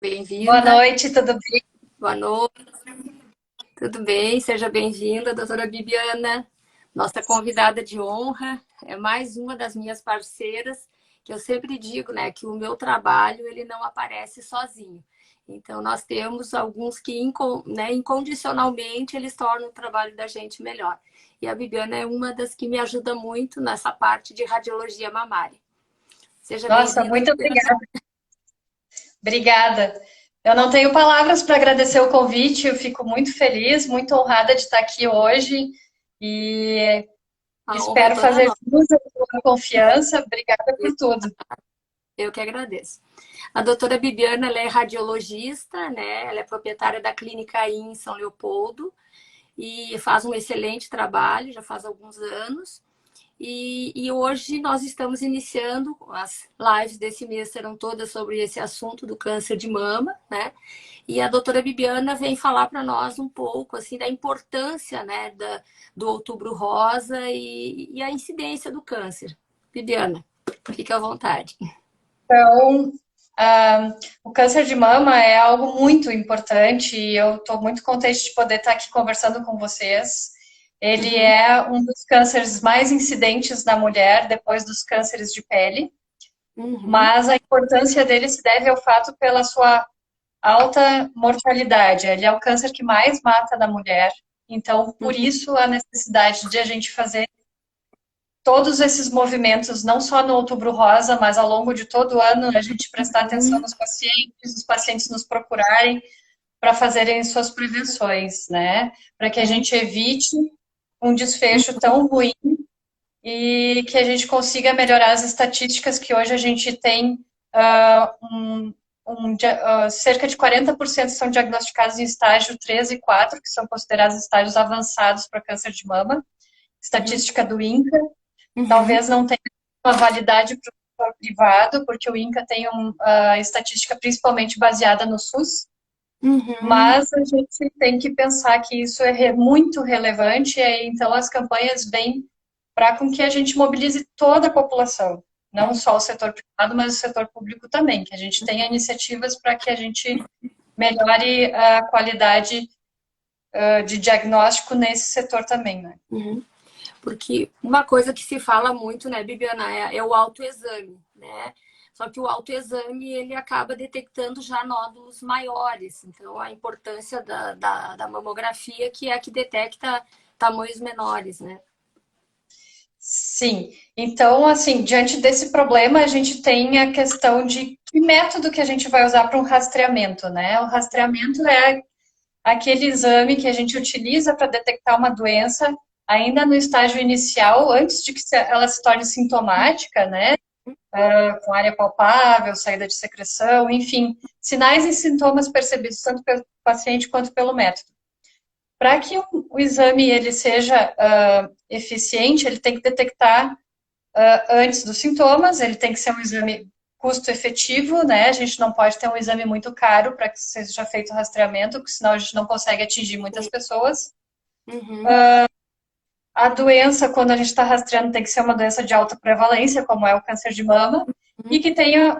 Boa Bem-vinda. noite, tudo bem? Boa noite. Tudo bem? Seja bem-vinda, doutora Bibiana, nossa convidada de honra. É mais uma das minhas parceiras, que eu sempre digo, né, que o meu trabalho ele não aparece sozinho. Então, nós temos alguns que, né, incondicionalmente, eles tornam o trabalho da gente melhor. E a Bibiana é uma das que me ajuda muito nessa parte de radiologia mamária. Seja Nossa, bem-vinda, muito Bibiana. obrigada. Obrigada. Eu não tenho palavras para agradecer o convite, eu fico muito feliz, muito honrada de estar aqui hoje e A honra é espero toda fazer nossa. jus à sua confiança. Obrigada por tudo. Eu que agradeço. A doutora Bibiana, ela é radiologista, né? Ela é proprietária da Clínica I em São Leopoldo e faz um excelente trabalho, já faz alguns anos. E hoje nós estamos iniciando, as lives desse mês serão todas sobre esse assunto do câncer de mama, né? E a doutora Bibiana vem falar para nós um pouco assim da importância, né, do Outubro Rosa e a incidência do câncer. Bibiana, fique à vontade. Então, o câncer de mama é algo muito importante e eu estou muito contente de poder estar aqui conversando com vocês. Ele Uhum, é um dos cânceres mais incidentes na mulher, depois dos cânceres de pele. uhum. Mas a importância dele se deve ao fato pela sua alta mortalidade. Ele é o câncer que mais mata na mulher. Então, por isso, a necessidade de a gente fazer todos esses movimentos, não só no Outubro Rosa, mas ao longo de todo o ano, a gente prestar atenção Uhum, nos pacientes, os pacientes nos procurarem para fazerem suas prevenções, né? Para que a uhum, gente evite um desfecho tão ruim e que a gente consiga melhorar as estatísticas que hoje a gente tem cerca de 40% são diagnosticados em estágio 3 e 4, que são considerados estágios avançados para câncer de mama, uhum, estatística do INCA. uhum, Talvez não tenha uma validade para o setor privado, porque o INCA tem estatística principalmente baseada no SUS, uhum. mas a gente tem que pensar que isso é muito relevante, e então as campanhas vêm para com que a gente mobilize toda a população, não só o setor privado, mas o setor público também, que a gente tenha iniciativas para que a gente melhore a qualidade de diagnóstico nesse setor também, né? Uhum. Porque uma coisa que se fala muito, né, Bibiana, é o autoexame, né? Só que o autoexame, ele acaba detectando já nódulos maiores. Então, a importância da mamografia, que é a que detecta tamanhos menores, né? Sim. Então, assim, diante desse problema, a gente tem a questão de que método que a gente vai usar para um rastreamento, né? O rastreamento é aquele exame que a gente utiliza para detectar uma doença ainda no estágio inicial, antes de que ela se torne sintomática, né? Com área palpável, saída de secreção, enfim, sinais e sintomas percebidos tanto pelo paciente quanto pelo método. Para que o exame ele seja eficiente, ele tem que detectar antes dos sintomas, ele tem que ser um exame custo-efetivo, né? A gente não pode ter um exame muito caro para que seja feito o rastreamento, porque senão a gente não consegue atingir muitas pessoas. Uhum, A doença, quando a gente está rastreando, tem que ser uma doença de alta prevalência, como é o câncer de mama, e uhum, que tenha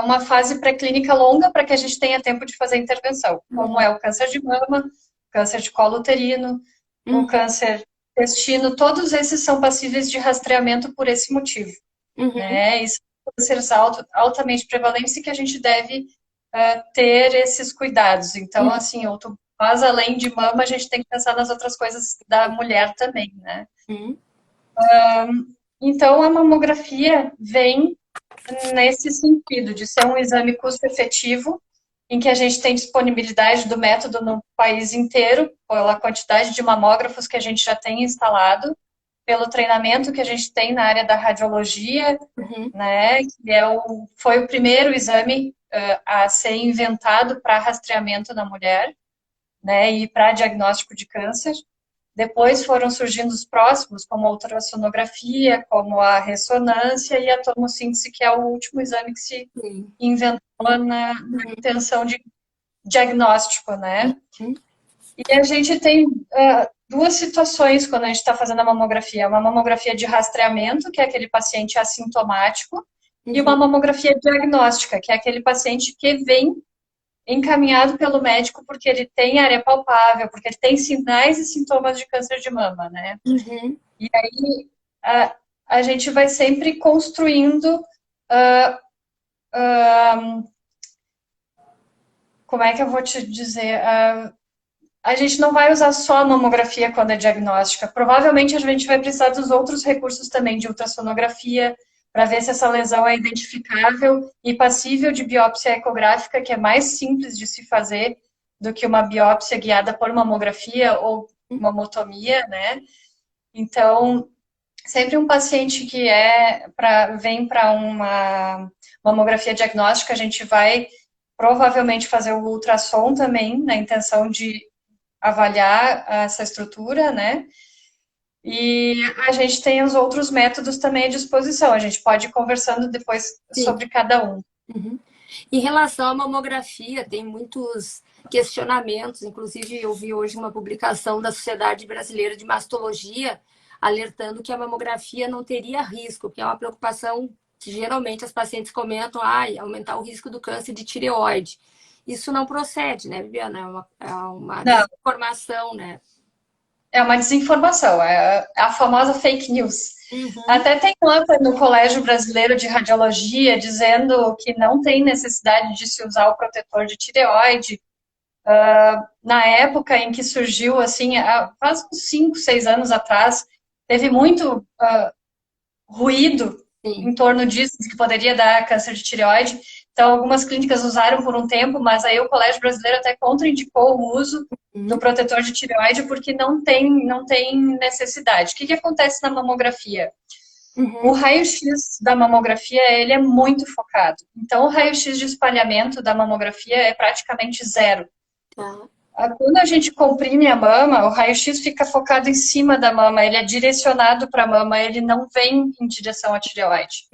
uma fase pré-clínica longa para que a gente tenha tempo de fazer a intervenção, como uhum, é o câncer de mama, câncer de colo uterino, o uhum, câncer intestino, todos esses são passíveis de rastreamento por esse motivo, uhum, né? E são cânceres altamente prevalentes e que a gente deve ter esses cuidados. Então, assim, outubro rosa, além de mama, a gente tem que pensar nas outras coisas da mulher também, né? uhum, Então, a mamografia vem nesse sentido, de ser um exame custo-efetivo, em que a gente tem disponibilidade do método no país inteiro, pela quantidade de mamógrafos que a gente já tem instalado, pelo treinamento que a gente tem na área da radiologia, uhum, né, que foi o primeiro exame a ser inventado para rastreamento na mulher, né, e para diagnóstico de câncer. Depois foram surgindo os próximos, como a ultrassonografia, como a ressonância e a tomossíntese, que é o último exame que se sim, inventou na intenção de diagnóstico, né? uhum, E a gente tem duas situações quando a gente está fazendo a mamografia. Uma mamografia de rastreamento, que é aquele paciente assintomático, e uma Uhum. mamografia diagnóstica, que é aquele paciente que vem encaminhado pelo médico porque ele tem área palpável, porque ele tem sinais e sintomas de câncer de mama, né? Uhum. E aí a gente vai sempre construindo, como é que eu vou te dizer? A gente não vai usar só a mamografia quando é diagnóstica. Provavelmente a gente vai precisar dos outros recursos também, de ultrassonografia, para ver se essa lesão é identificável e passível de biópsia ecográfica, que é mais simples de se fazer do que uma biópsia guiada por mamografia ou mamotomia, né? Então, sempre um paciente que vem para uma mamografia diagnóstica, a gente vai provavelmente fazer o ultrassom também, na intenção de avaliar essa estrutura, né? E a gente tem os outros métodos também à disposição. A gente pode ir conversando depois Sim. sobre cada um. Uhum. Em relação à mamografia, tem muitos questionamentos. Inclusive, eu vi hoje uma publicação da Sociedade Brasileira de Mastologia alertando que a mamografia não teria risco, que é uma preocupação que geralmente as pacientes comentam, aumentar o risco do câncer de tireoide. Isso não procede, né, Viviana? É uma Não, desinformação, né? é uma desinformação, é a famosa fake news. Uhum, Até tem nota no Colégio Brasileiro de Radiologia dizendo que não tem necessidade de se usar o protetor de tireoide. Na época em que surgiu, assim, faz uns 5, 6 anos atrás, teve muito ruído sim. em torno disso, que poderia dar câncer de tireoide. Então, algumas clínicas usaram por um tempo, mas aí o Colégio Brasileiro até contraindicou o uso do Uhum, protetor de tireoide porque não tem necessidade. O que acontece na mamografia? O uhum, raio-x da mamografia, ele é muito focado. Então, o raio-x de espalhamento da mamografia é praticamente zero. tá. Quando a gente comprime a mama, o raio-x fica focado em cima da mama, ele é direcionado para a mama, ele não vem em direção à tireoide.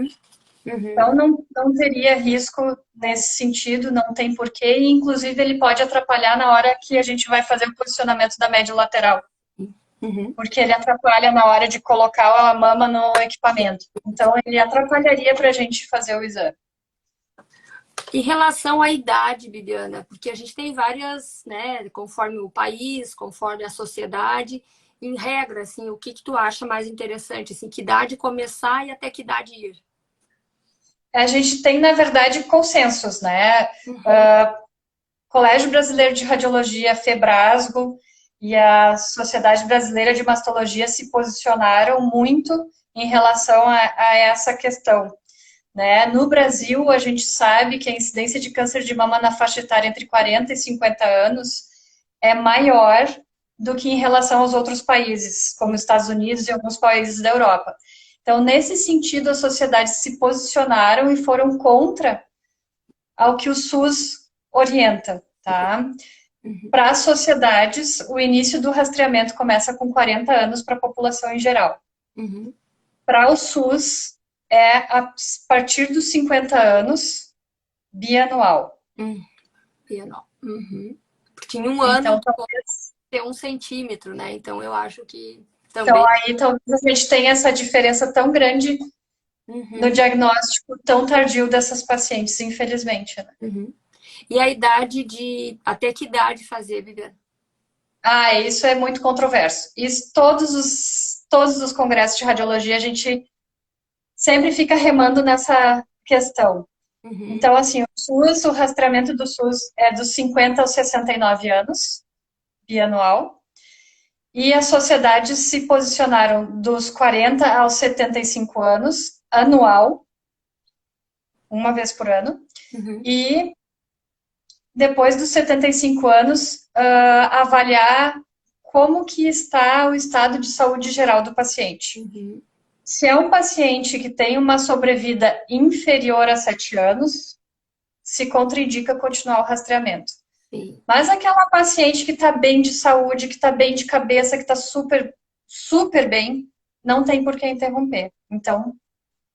Uhum, Então, não teria risco nesse sentido, não tem porquê, e inclusive ele pode atrapalhar na hora que a gente vai fazer o posicionamento da média lateral, uhum. porque ele atrapalha na hora de colocar a mama no equipamento. Então, ele atrapalharia para a gente fazer o exame. Em relação à idade, Bibiana, porque a gente tem várias, né, conforme o país, conforme a sociedade, em regra, assim, o que tu acha mais interessante, assim, que idade começar e até que idade ir? A gente tem, na verdade, consensos, né? Uhum, Colégio Brasileiro de Radiologia, Febrasgo, e a Sociedade Brasileira de Mastologia se posicionaram muito em relação a essa questão. Né? No Brasil, a gente sabe que a incidência de câncer de mama na faixa etária entre 40 e 50 anos é maior do que em relação aos outros países, como os Estados Unidos e alguns países da Europa. Então, nesse sentido, as sociedades se posicionaram e foram contra ao que o SUS orienta, tá? uhum, Para as sociedades, o início do rastreamento começa com 40 anos para a população em geral. uhum, Para o SUS, é a partir dos 50 anos, bianual. uhum, uhum. Porque em um ano Então, tu pode ter 1 centímetro, né? Então eu acho que então também. aí talvez a gente tenha essa diferença tão grande no Uhum, diagnóstico tão tardio dessas pacientes, infelizmente. Né? uhum. E a idade de. Até que idade fazer, Bibiana? Isso é muito controverso. Isso, todos os congressos de radiologia, a gente sempre fica remando nessa questão. Uhum, Então, assim, o rastreamento do SUS é dos 50 aos 69 anos, bianual, e as sociedades se posicionaram dos 40 aos 75 anos, anual, uma vez por ano, uhum, e depois dos 75 anos, avaliar como que está o estado de saúde geral do paciente. uhum. Se é um paciente que tem uma sobrevida inferior a 7 anos, se contraindica continuar o rastreamento. Sim. Mas aquela paciente que está bem de saúde, que está bem de cabeça, que está super, super bem, não tem por que interromper. Então,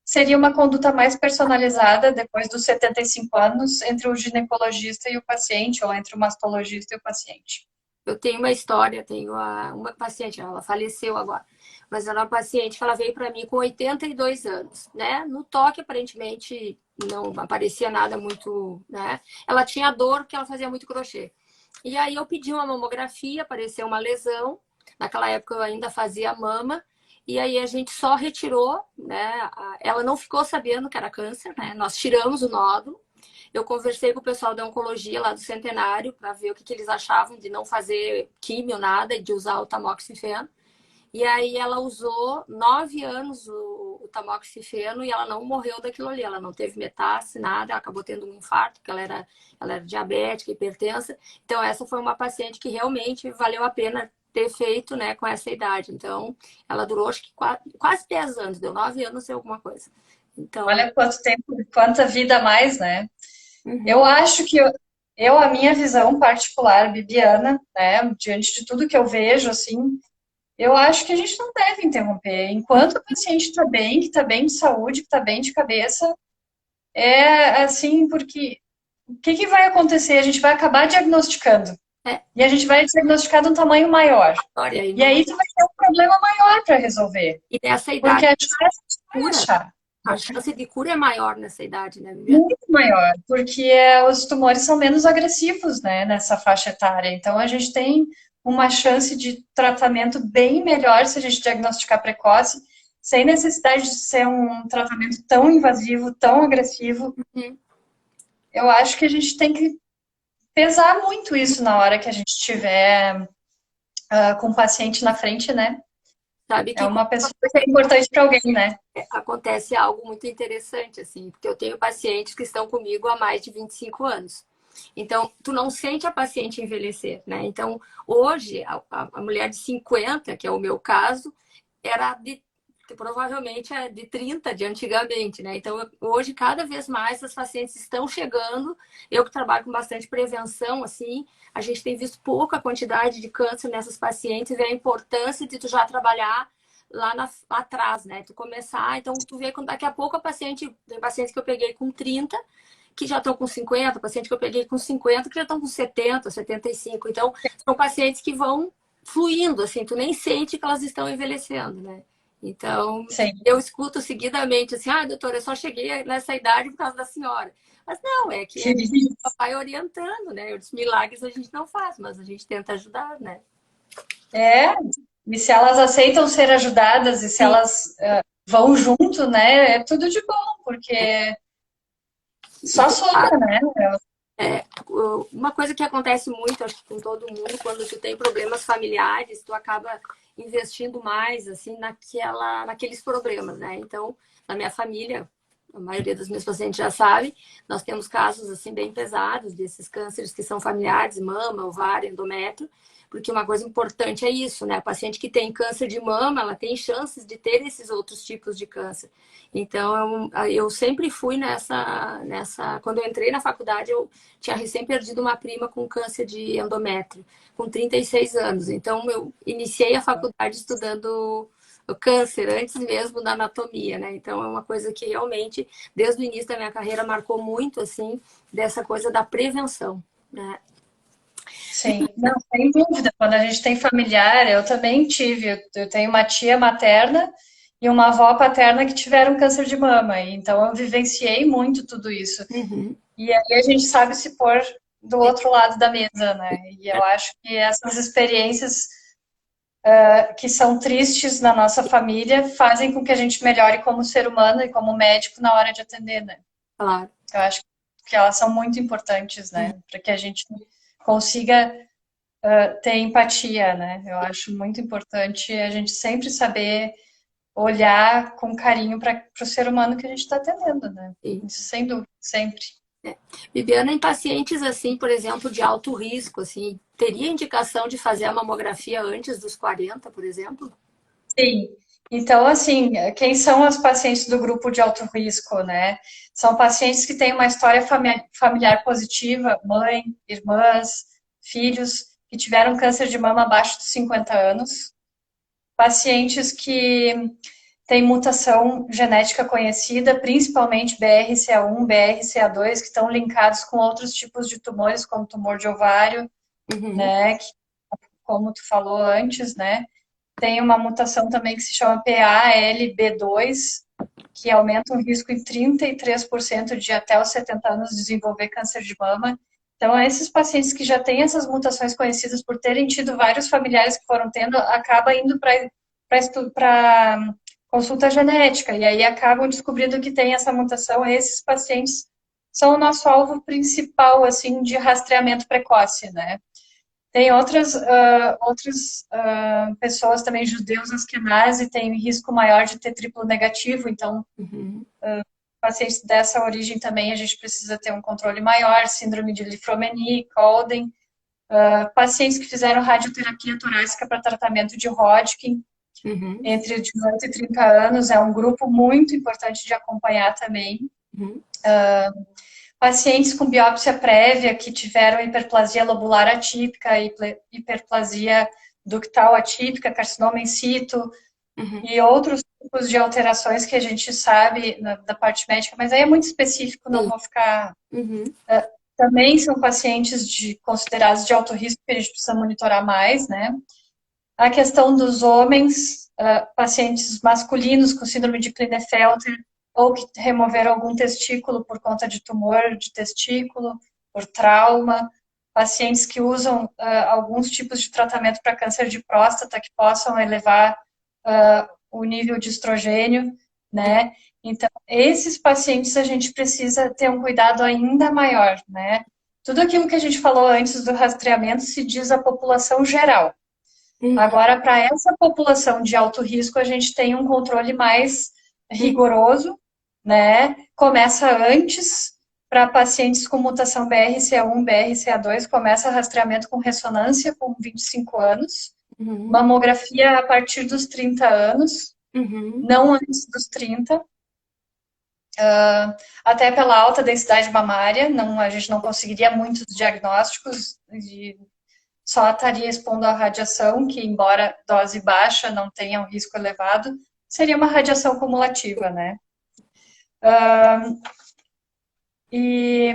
seria uma conduta mais personalizada depois dos 75 anos entre o ginecologista e o paciente, ou entre o mastologista e o paciente. Eu tenho uma história, tenho uma paciente, ela faleceu agora, mas ela é uma paciente que ela veio para mim com 82 anos, né? No toque, aparentemente, não aparecia nada muito, né? Ela tinha dor porque ela fazia muito crochê. E aí eu pedi uma mamografia, apareceu uma lesão. Naquela época eu ainda fazia mama. E aí a gente só retirou, né? Ela não ficou sabendo que era câncer, né? Nós tiramos o nódulo. Eu conversei com o pessoal da oncologia lá do Centenário para ver o que eles achavam de não fazer químio, nada, e de usar o tamoxifeno. E aí ela usou 9 anos o tamoxifeno e ela não morreu daquilo ali. Ela não teve metástase, nada. Ela acabou tendo um infarto, porque ela era diabética, hipertensa. Então essa foi uma paciente que realmente valeu a pena ter feito, né, com essa idade. Então ela durou acho que quase 10 anos. Deu 9 anos e alguma coisa. Então... Olha quanto tempo, quanta vida a mais, né? Eu Uhum. acho que a minha visão particular, Bibiana, né, diante de tudo que eu vejo, assim, eu acho que a gente não deve interromper. Enquanto o paciente está bem, que está bem de saúde, que está bem de cabeça, é assim, porque o que que vai acontecer? A gente vai acabar diagnosticando. É, E a gente vai diagnosticar de um tamanho maior. olha, aí E não... aí tu vai ter um problema maior para resolver. E nessa Porque idade, a chance vai cura, achar. a chance de cura é maior nessa idade, né, Viviane? Muito maior, porque os tumores são menos agressivos, né, nessa faixa etária. Então, a gente tem uma chance de tratamento bem melhor se a gente diagnosticar precoce, sem necessidade de ser um tratamento tão invasivo, tão agressivo. Uhum. Eu acho que a gente tem que pesar muito isso na hora que a gente estiver com o paciente na frente, né? Sabe É que uma pessoa que é importante para alguém, né? acontece algo muito interessante, assim, porque eu tenho pacientes que estão comigo há mais de 25 anos. Então, tu não sente a paciente envelhecer, né? Então, hoje, a mulher de 50, que é o meu caso, era provavelmente é de 30 de antigamente, né? Então, hoje, cada vez mais, as pacientes estão chegando. Eu que trabalho com bastante prevenção, assim, a gente tem visto pouca quantidade de câncer nessas pacientes e vê a importância de tu já trabalhar lá atrás, né? Tu começar, então tu vê que daqui a pouco tem pacientes que eu peguei com 30 que já estão com 50, paciente que eu peguei com 50 que já estão com 70, 75. Então, são pacientes que vão fluindo, assim, tu nem sente que elas estão envelhecendo, né? Então, Sim. eu escuto seguidamente assim, doutora, eu só cheguei nessa idade por causa da senhora. Mas não, é que vai orientando, né? Os milagres a gente não faz, mas a gente tenta ajudar, né? É, e se elas aceitam ser ajudadas e se Sim. elas vão junto, né? É tudo de bom, porque E só soma, né? uma coisa que acontece muito, acho que com todo mundo, quando tu tem problemas familiares, tu acaba investindo mais, assim, naqueles problemas, né? Então, na minha família, a maioria dos meus pacientes já sabe, nós temos casos, assim, bem pesados desses cânceres que são familiares, mama, ovário, endométrio, porque uma coisa importante é isso, né? A paciente que tem câncer de mama, ela tem chances de ter esses outros tipos de câncer. Então, eu sempre fui nessa... Quando eu entrei na faculdade, eu tinha recém perdido uma prima com câncer de endométrio, com 36 anos. Então, eu iniciei a faculdade estudando o câncer, antes mesmo da anatomia, né? Então, é uma coisa que realmente, desde o início da minha carreira, marcou muito, assim, dessa coisa da prevenção, né? Sim, não, sem dúvida. Quando a gente tem familiar, eu também tive. Eu tenho uma tia materna e uma avó paterna que tiveram câncer de mama. Então, eu vivenciei muito tudo isso. Uhum. E aí a gente sabe se pôr do outro lado da mesa, né? E eu acho que essas experiências que são tristes na nossa família fazem com que a gente melhore como ser humano e como médico na hora de atender, né? Claro. Eu acho que elas são muito importantes, né? Para que a gente consiga ter empatia, né? Eu acho muito importante a gente sempre saber olhar com carinho para o ser humano que a gente está atendendo, né? Sim. Isso sem dúvida, sempre. Bibiana, em pacientes assim, por exemplo, de alto risco, assim, teria indicação de fazer a mamografia antes dos 40, por exemplo? Sim. Então, assim, quem são as pacientes do grupo de alto risco, né? São pacientes que têm uma história familiar positiva, mãe, irmãs, filhos, que tiveram câncer de mama abaixo dos 50 anos, pacientes que têm mutação genética conhecida, principalmente BRCA1, BRCA2, que estão linkados com outros tipos de tumores, como tumor de ovário, Uhum. né? como tu falou antes, né? Tem uma mutação também que se chama PALB2, que aumenta o risco em 33% de até os 70 anos desenvolver câncer de mama. Então, esses pacientes que já têm essas mutações conhecidas por terem tido vários familiares que foram tendo, acaba indo para consulta genética, e aí acabam descobrindo que tem essa mutação. Esses pacientes são o nosso alvo principal, assim, de rastreamento precoce, né? Tem outras pessoas também, judeus askenazi, têm risco maior de ter triplo negativo, então, pacientes dessa origem também a gente precisa ter um controle maior, síndrome de Li-Fraumeni, Colden, pacientes que fizeram radioterapia torácica para tratamento de Hodgkin, entre 18 e 30 anos, é um grupo muito importante de acompanhar também. Pacientes com biópsia prévia que tiveram hiperplasia lobular atípica, hiperplasia ductal atípica, carcinoma in situ, e outros tipos de alterações que a gente sabe da parte médica, mas aí é muito específico, não vou ficar... Também são pacientes considerados de alto risco que a gente precisa monitorar mais, né? A questão dos homens, pacientes masculinos com síndrome de Klinefelter, ou que removeram algum testículo por conta de tumor de testículo, por trauma, pacientes que usam alguns tipos de tratamento para câncer de próstata que possam elevar o nível de estrogênio, né? Então, esses pacientes a gente precisa ter um cuidado ainda maior, né? Tudo aquilo que a gente falou antes do rastreamento se diz a população geral. Agora, para essa população de alto risco, a gente tem um controle mais rigoroso, né? Começa antes, para pacientes com mutação BRCA1, BRCA2, começa rastreamento com ressonância com 25 anos, mamografia a partir dos 30 anos, não antes dos 30, até pela alta densidade mamária, a gente não conseguiria muitos diagnósticos, só estaria expondo a radiação, que embora dose baixa não tenha um risco elevado, seria uma radiação cumulativa, né? E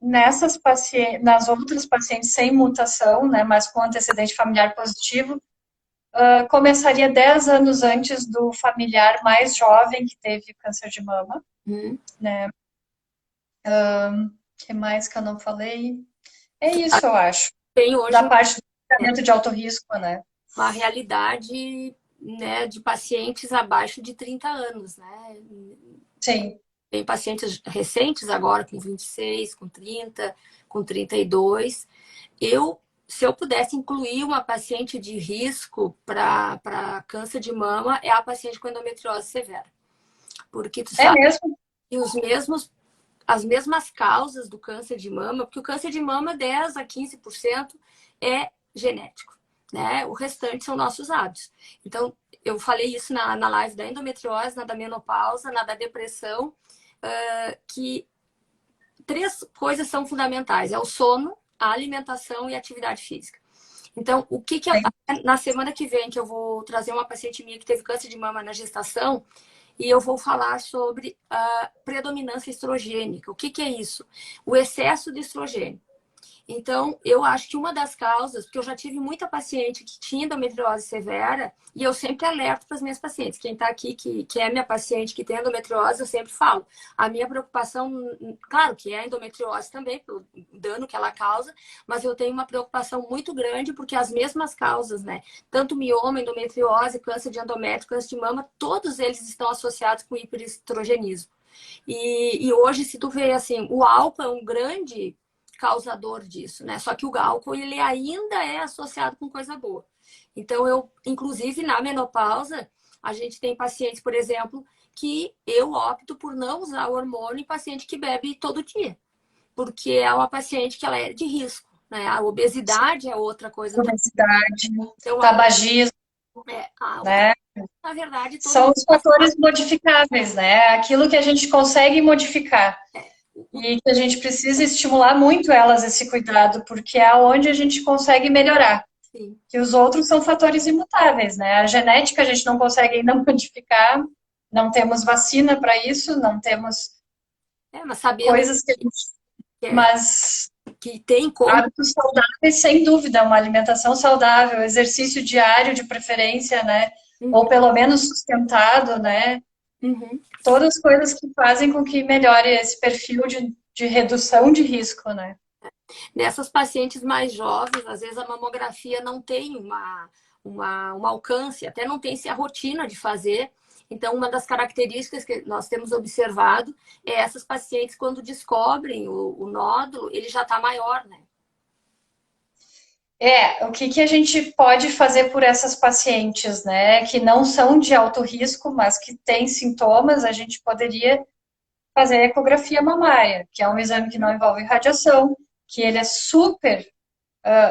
nas outras pacientes sem mutação, né, mas com antecedente familiar positivo, começaria 10 anos antes do familiar mais jovem que teve câncer de mama, né? Que mais que eu não falei? É isso, eu acho. Tem hoje da parte do tratamento de alto risco, né? Uma realidade, né, de pacientes abaixo de 30 anos, né? Sim. Tem pacientes recentes agora com 26, com 30, com 32. Se eu pudesse incluir uma paciente de risco para câncer de mama, é a paciente com endometriose severa. Porque tu sabe que as mesmas causas do câncer de mama, porque o câncer de mama, 10 a 15% é genético, né? O restante são nossos hábitos. Então, eu falei isso na live da endometriose, na da menopausa, na da depressão, que 3 coisas são fundamentais. É o sono, a alimentação e a atividade física. Então, na semana que vem, que eu vou trazer uma paciente minha que teve câncer de mama na gestação, e eu vou falar sobre a predominância estrogênica. O que é isso? O excesso de estrogênio. Então, eu acho que uma das causas, porque eu já tive muita paciente que tinha endometriose severa, e eu sempre alerto para as minhas pacientes. Quem está aqui, que é minha paciente, que tem endometriose, eu sempre falo. A minha preocupação, claro que é a endometriose também, pelo dano que ela causa, mas eu tenho uma preocupação muito grande, porque as mesmas causas, né? Tanto mioma, endometriose, câncer de endométrio, câncer de mama, todos eles estão associados com hiperestrogenismo. E hoje, se tu vê, assim, o álcool é um grande causador disso, né? Só que o álcool, ele ainda é associado com coisa boa. Então, inclusive, na menopausa, a gente tem pacientes, por exemplo, que eu opto por não usar o hormônio em paciente que bebe todo dia. Porque é uma paciente que ela é de risco, né? A obesidade é outra coisa. Obesidade, tabagismo, né? Na verdade, são os fatores modificáveis, né? Aquilo que a gente consegue modificar. E que a gente precisa estimular muito elas esse cuidado, porque é onde a gente consegue melhorar. Sim. Que os outros são fatores imutáveis, né? A genética a gente não consegue ainda modificar, não temos vacina para isso, não temos mas coisas que a gente... Mas que tem como... Hábitos saudáveis, sem dúvida, uma alimentação saudável, exercício diário de preferência, né? Ou Uhum, pelo menos sustentado, né? uhum. Todas coisas que fazem com que melhore esse perfil de redução de risco, né? Nessas pacientes mais jovens, às vezes a mamografia não tem um alcance, até não tem-se a rotina de fazer. Então, uma das características que nós temos observado é essas pacientes, quando descobrem o nódulo, ele já está maior, né? O que a gente pode fazer por essas pacientes, né, que não são de alto risco, mas que têm sintomas, a gente poderia fazer a ecografia mamária, que é um exame que não envolve radiação, que ele é super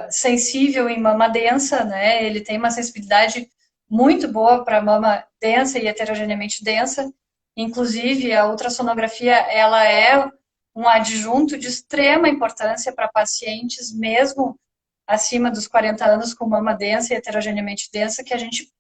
sensível em mama densa, né, ele tem uma sensibilidade muito boa para mama densa e heterogeneamente densa, inclusive a ultrassonografia, ela é um adjunto de extrema importância para pacientes, mesmo acima dos 40 anos com mama densa e heterogeneamente densa, que a gente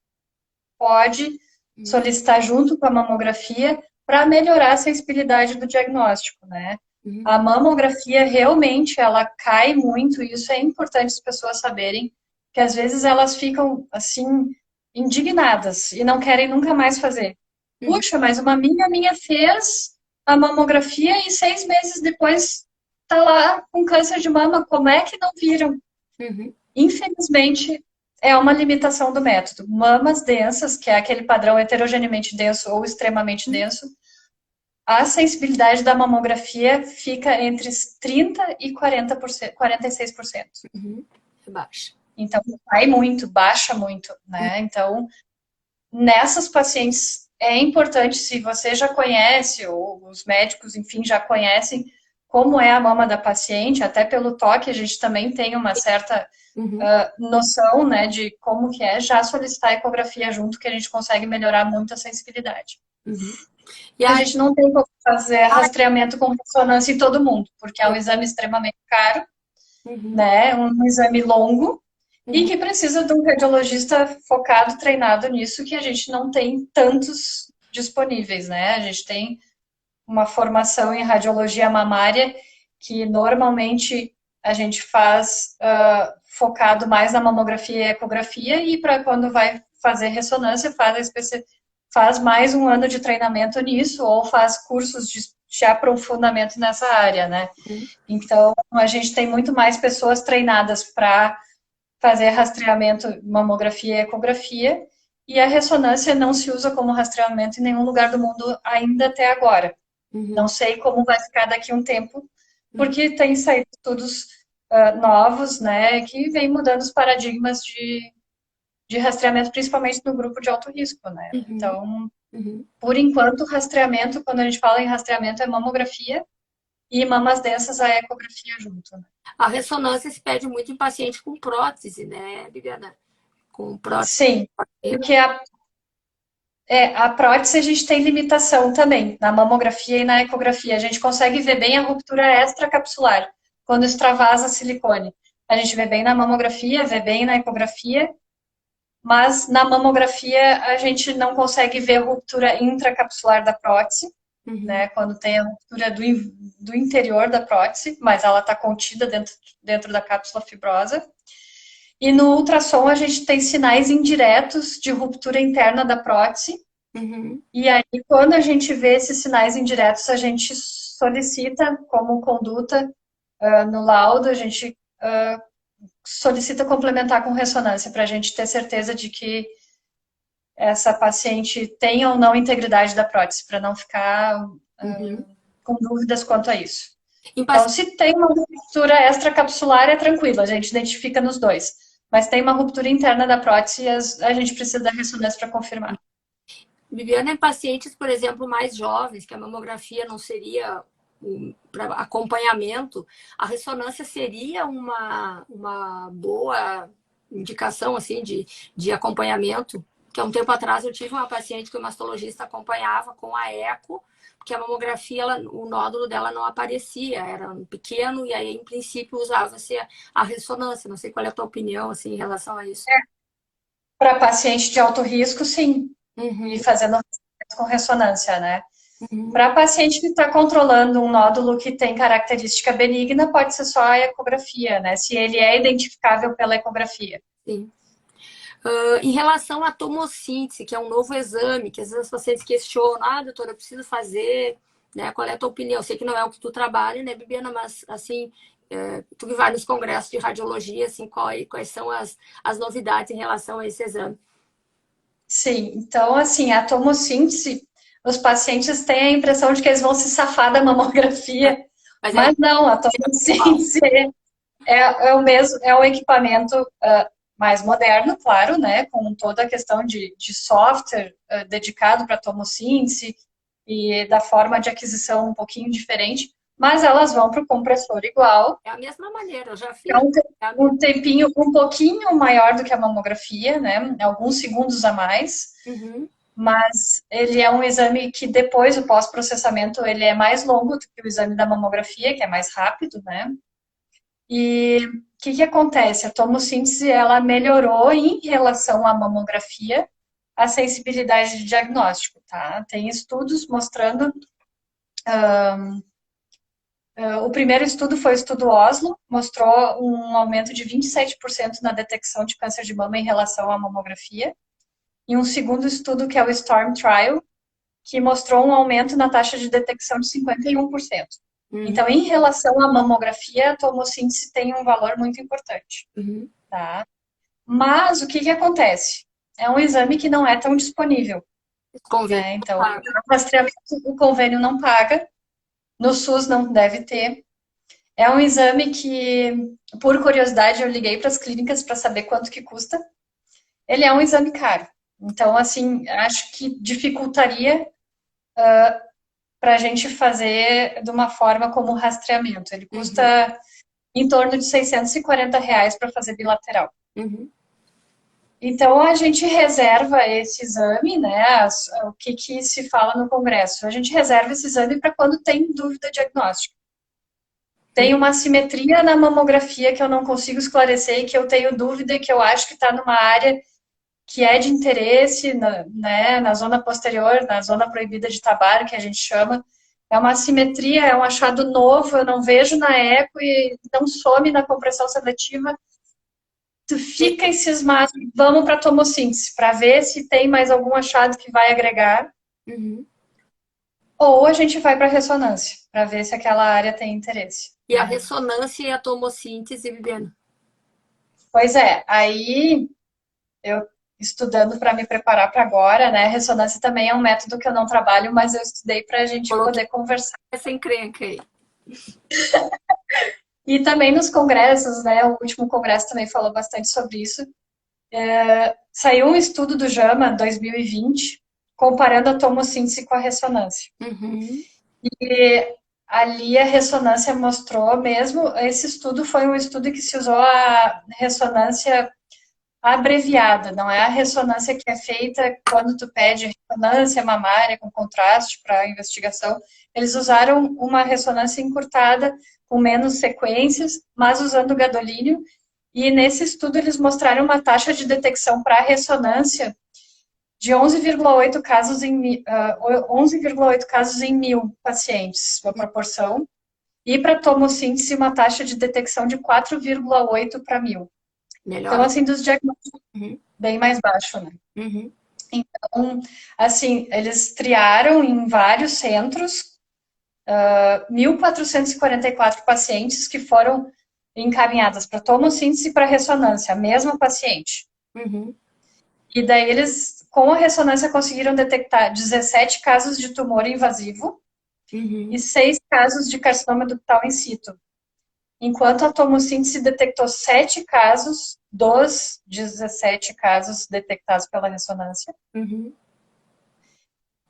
pode solicitar junto com a mamografia para melhorar a sensibilidade do diagnóstico, né? Uhum. A mamografia realmente ela cai muito, e isso é importante as pessoas saberem, que às vezes elas ficam assim indignadas e não querem nunca mais fazer. Uhum. Puxa, mas uma amiga minha fez a mamografia e 6 meses depois tá lá com câncer de mama, como é que não viram? Uhum. Infelizmente, é uma limitação do método. Mamas densas, que é aquele padrão heterogeneamente denso ou extremamente denso, a sensibilidade da mamografia fica entre 30% e 40%, 46%. Uhum. É baixo. Então, cai muito, baixa muito, né? Então, nessas pacientes, é importante, se você já conhece, ou os médicos, enfim, já conhecem como é a mama da paciente, até pelo toque, a gente também tem uma certa Uhum. noção, né, de como que é, já solicitar a ecografia junto, que a gente consegue melhorar muito a sensibilidade. Uhum. E A aí, gente não tem como fazer rastreamento com ressonância em todo mundo, porque é um exame extremamente caro, uhum. né, um exame longo, e Uhum. que precisa de um radiologista focado, treinado nisso, que a gente não tem tantos disponíveis, né? A gente tem uma formação em radiologia mamária que normalmente a gente faz focado mais na mamografia e ecografia, e para quando vai fazer ressonância, faz mais um ano de treinamento nisso, ou faz cursos de aprofundamento nessa área, né? Uhum. Então, a gente tem muito mais pessoas treinadas para fazer rastreamento, mamografia e ecografia, e a ressonância não se usa como rastreamento em nenhum lugar do mundo ainda até agora. Não Uhum. sei como vai ficar daqui a um tempo, Uhum. porque tem saído estudos novos, né, que vem mudando os paradigmas de rastreamento, principalmente no grupo de alto risco, né. Uhum. Então, Uhum. por enquanto, rastreamento, quando a gente fala em rastreamento, é mamografia e mamas densas, a ecografia junto, né? A ressonância se pede muito em paciente com prótese, né, Bibiana? Com prótese. Sim, porque a prótese a gente tem limitação também, na mamografia e na ecografia. A gente consegue ver bem a ruptura extracapsular, quando extravasa silicone. A gente vê bem na mamografia, vê bem na ecografia, mas na mamografia a gente não consegue ver a ruptura intracapsular da prótese, Uhum. né? Quando tem a ruptura do interior da prótese, mas ela está contida dentro da cápsula fibrosa. E no ultrassom a gente tem sinais indiretos de ruptura interna da prótese. Uhum. E aí, quando a gente vê esses sinais indiretos, a gente solicita como conduta no laudo, a gente solicita complementar com ressonância para a gente ter certeza de que essa paciente tem ou não integridade da prótese, para não ficar Uhum. com dúvidas quanto a isso. Em Então, paci- se tem uma ruptura extracapsular, é tranquilo, a gente identifica nos dois. Mas tem uma ruptura interna da prótese, a gente precisa da ressonância para confirmar. Bibiana, em pacientes, por exemplo, mais jovens, que a mamografia não seria para acompanhamento, a ressonância seria uma boa indicação assim de acompanhamento. Que há um tempo atrás eu tive uma paciente que o mastologista acompanhava com a eco, porque a mamografia, o nódulo dela não aparecia, era pequeno, e aí, em princípio, usava-se a ressonância. Não sei qual é a tua opinião assim, em relação a isso. Para paciente de alto risco, sim, e Uhum. fazendo com ressonância, né? Uhum. Para paciente que está controlando um nódulo que tem característica benigna, pode ser só a ecografia, né? Se ele é identificável pela ecografia. Sim. Em relação à tomossíntese, que é um novo exame, que às vezes os pacientes questionam, doutora, eu preciso fazer, né? Qual é a tua opinião? Eu sei que não é o que tu trabalha, né, Bibiana, mas, assim, tu que vai nos congressos de radiologia, assim, quais são as novidades em relação a esse exame? Sim, então, assim, a tomossíntese, os pacientes têm a impressão de que eles vão se safar da mamografia, Mas é mas não, a igual. tomossíntese é o mesmo, é um equipamento mais moderno, claro, né, com toda a questão de software dedicado para tomossíntese e da forma de aquisição um pouquinho diferente, mas elas vão para o compressor igual, É a mesma maneira, eu já é fiz. É a mesma. um tempinho um pouquinho maior do que a mamografia, né, alguns segundos a mais, Uhum. mas ele é um exame que depois, o pós-processamento, ele é mais longo do que o exame da mamografia, que é mais rápido, né? E o que acontece? A tomossíntese, ela melhorou em relação à mamografia a sensibilidade de diagnóstico, tá? Tem estudos mostrando... o primeiro estudo foi o estudo Oslo, mostrou um aumento de 27% na detecção de câncer de mama em relação à mamografia. E um segundo estudo, que é o Storm Trial, que mostrou um aumento na taxa de detecção de 51%. Uhum. Então, em relação à mamografia, a tomossíntese tem um valor muito importante, Uhum. tá? Mas o que acontece? É um exame que não é tão disponível, Convênio. né? Então, o rastreamento, o convênio não paga, no SUS não deve ter. É um exame que, por curiosidade, eu liguei para as clínicas para saber quanto que custa. Ele é um exame caro. Então, assim, acho que dificultaria para a gente fazer de uma forma como rastreamento. Ele Uhum. custa em torno de R$ 640 para fazer bilateral. Uhum. Então, a gente reserva esse exame, né? O que se fala no Congresso? A gente reserva esse exame para quando tem dúvida diagnóstica. Tem uma assimetria na mamografia que eu não consigo esclarecer e que eu tenho dúvida e que eu acho que está numa área que é de interesse, né, na zona posterior, na zona proibida de Tabár, que a gente chama. É uma assimetria, é um achado novo, eu não vejo na eco e não some na compressão seletiva. Tu fica encismado, vamos para a tomossíntese, para ver se tem mais algum achado que vai agregar, Uhum. ou a gente vai para a ressonância, para ver se aquela área tem interesse. E a ressonância e a tomossíntese, Bibiana? Pois é, aí eu estudando para me preparar para agora, né? Ressonância também é um método que eu não trabalho, mas eu estudei para a gente Coloquei poder conversar. essa encrenca aí. E também nos congressos, né? O último congresso também falou bastante sobre isso. Saiu um estudo do JAMA 2020 comparando a tomossíntese com a ressonância. Uhum. E ali a ressonância mostrou mesmo, esse estudo foi um estudo que se usou a ressonância abreviada, não é a ressonância que é feita quando tu pede ressonância mamária com contraste para investigação. Eles usaram uma ressonância encurtada, com menos sequências, mas usando gadolínio. E nesse estudo eles mostraram uma taxa de detecção para ressonância de 11,8 casos em 11,8 casos em 1.000 pacientes, a proporção. E para tomossíntese, uma taxa de detecção de 4,8 para 1.000. Então, Melhor. assim, dos diagnósticos Uhum. bem mais baixo, né? Uhum. Então, assim, eles triaram em vários centros 1.444 pacientes que foram encaminhadas para tomossíntese e para ressonância, a mesma paciente. Uhum. E daí eles, com a ressonância, conseguiram detectar 17 casos de tumor invasivo e Uhum. 6 casos de carcinoma ductal in situ. Enquanto a tomossíntese detectou 7 casos dos 17 casos detectados pela ressonância Uhum.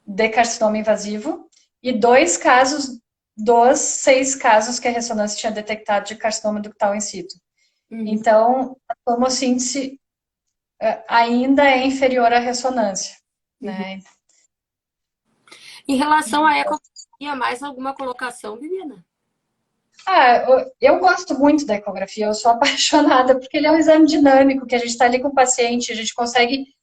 de carcinoma invasivo e 2 casos dos 6 casos que a ressonância tinha detectado de carcinoma ductal in situ. Uhum. Então, a tomossíntese ainda é inferior à ressonância, Uhum. né? Em relação à ecografia, mais alguma colocação, Bibiana? Eu gosto muito da ecografia, eu sou apaixonada, porque ele é um exame dinâmico, que a gente está ali com o paciente, a gente consegue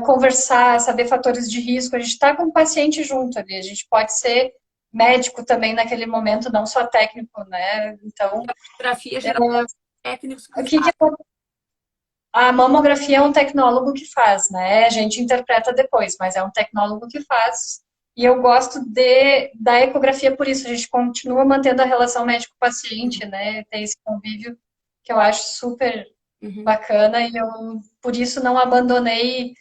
conversar, saber fatores de risco, a gente está com o paciente junto ali, a gente pode ser médico também naquele momento, não só técnico, né? Então, A fotografia geralmente técnicos que o que que fazem. a mamografia é um tecnólogo que faz, né? A gente interpreta depois, mas é um tecnólogo que faz. E eu gosto da ecografia por isso. A gente continua mantendo a relação médico-paciente, né? Tem esse convívio que eu acho super Uhum. bacana e eu, por isso, não abandonei.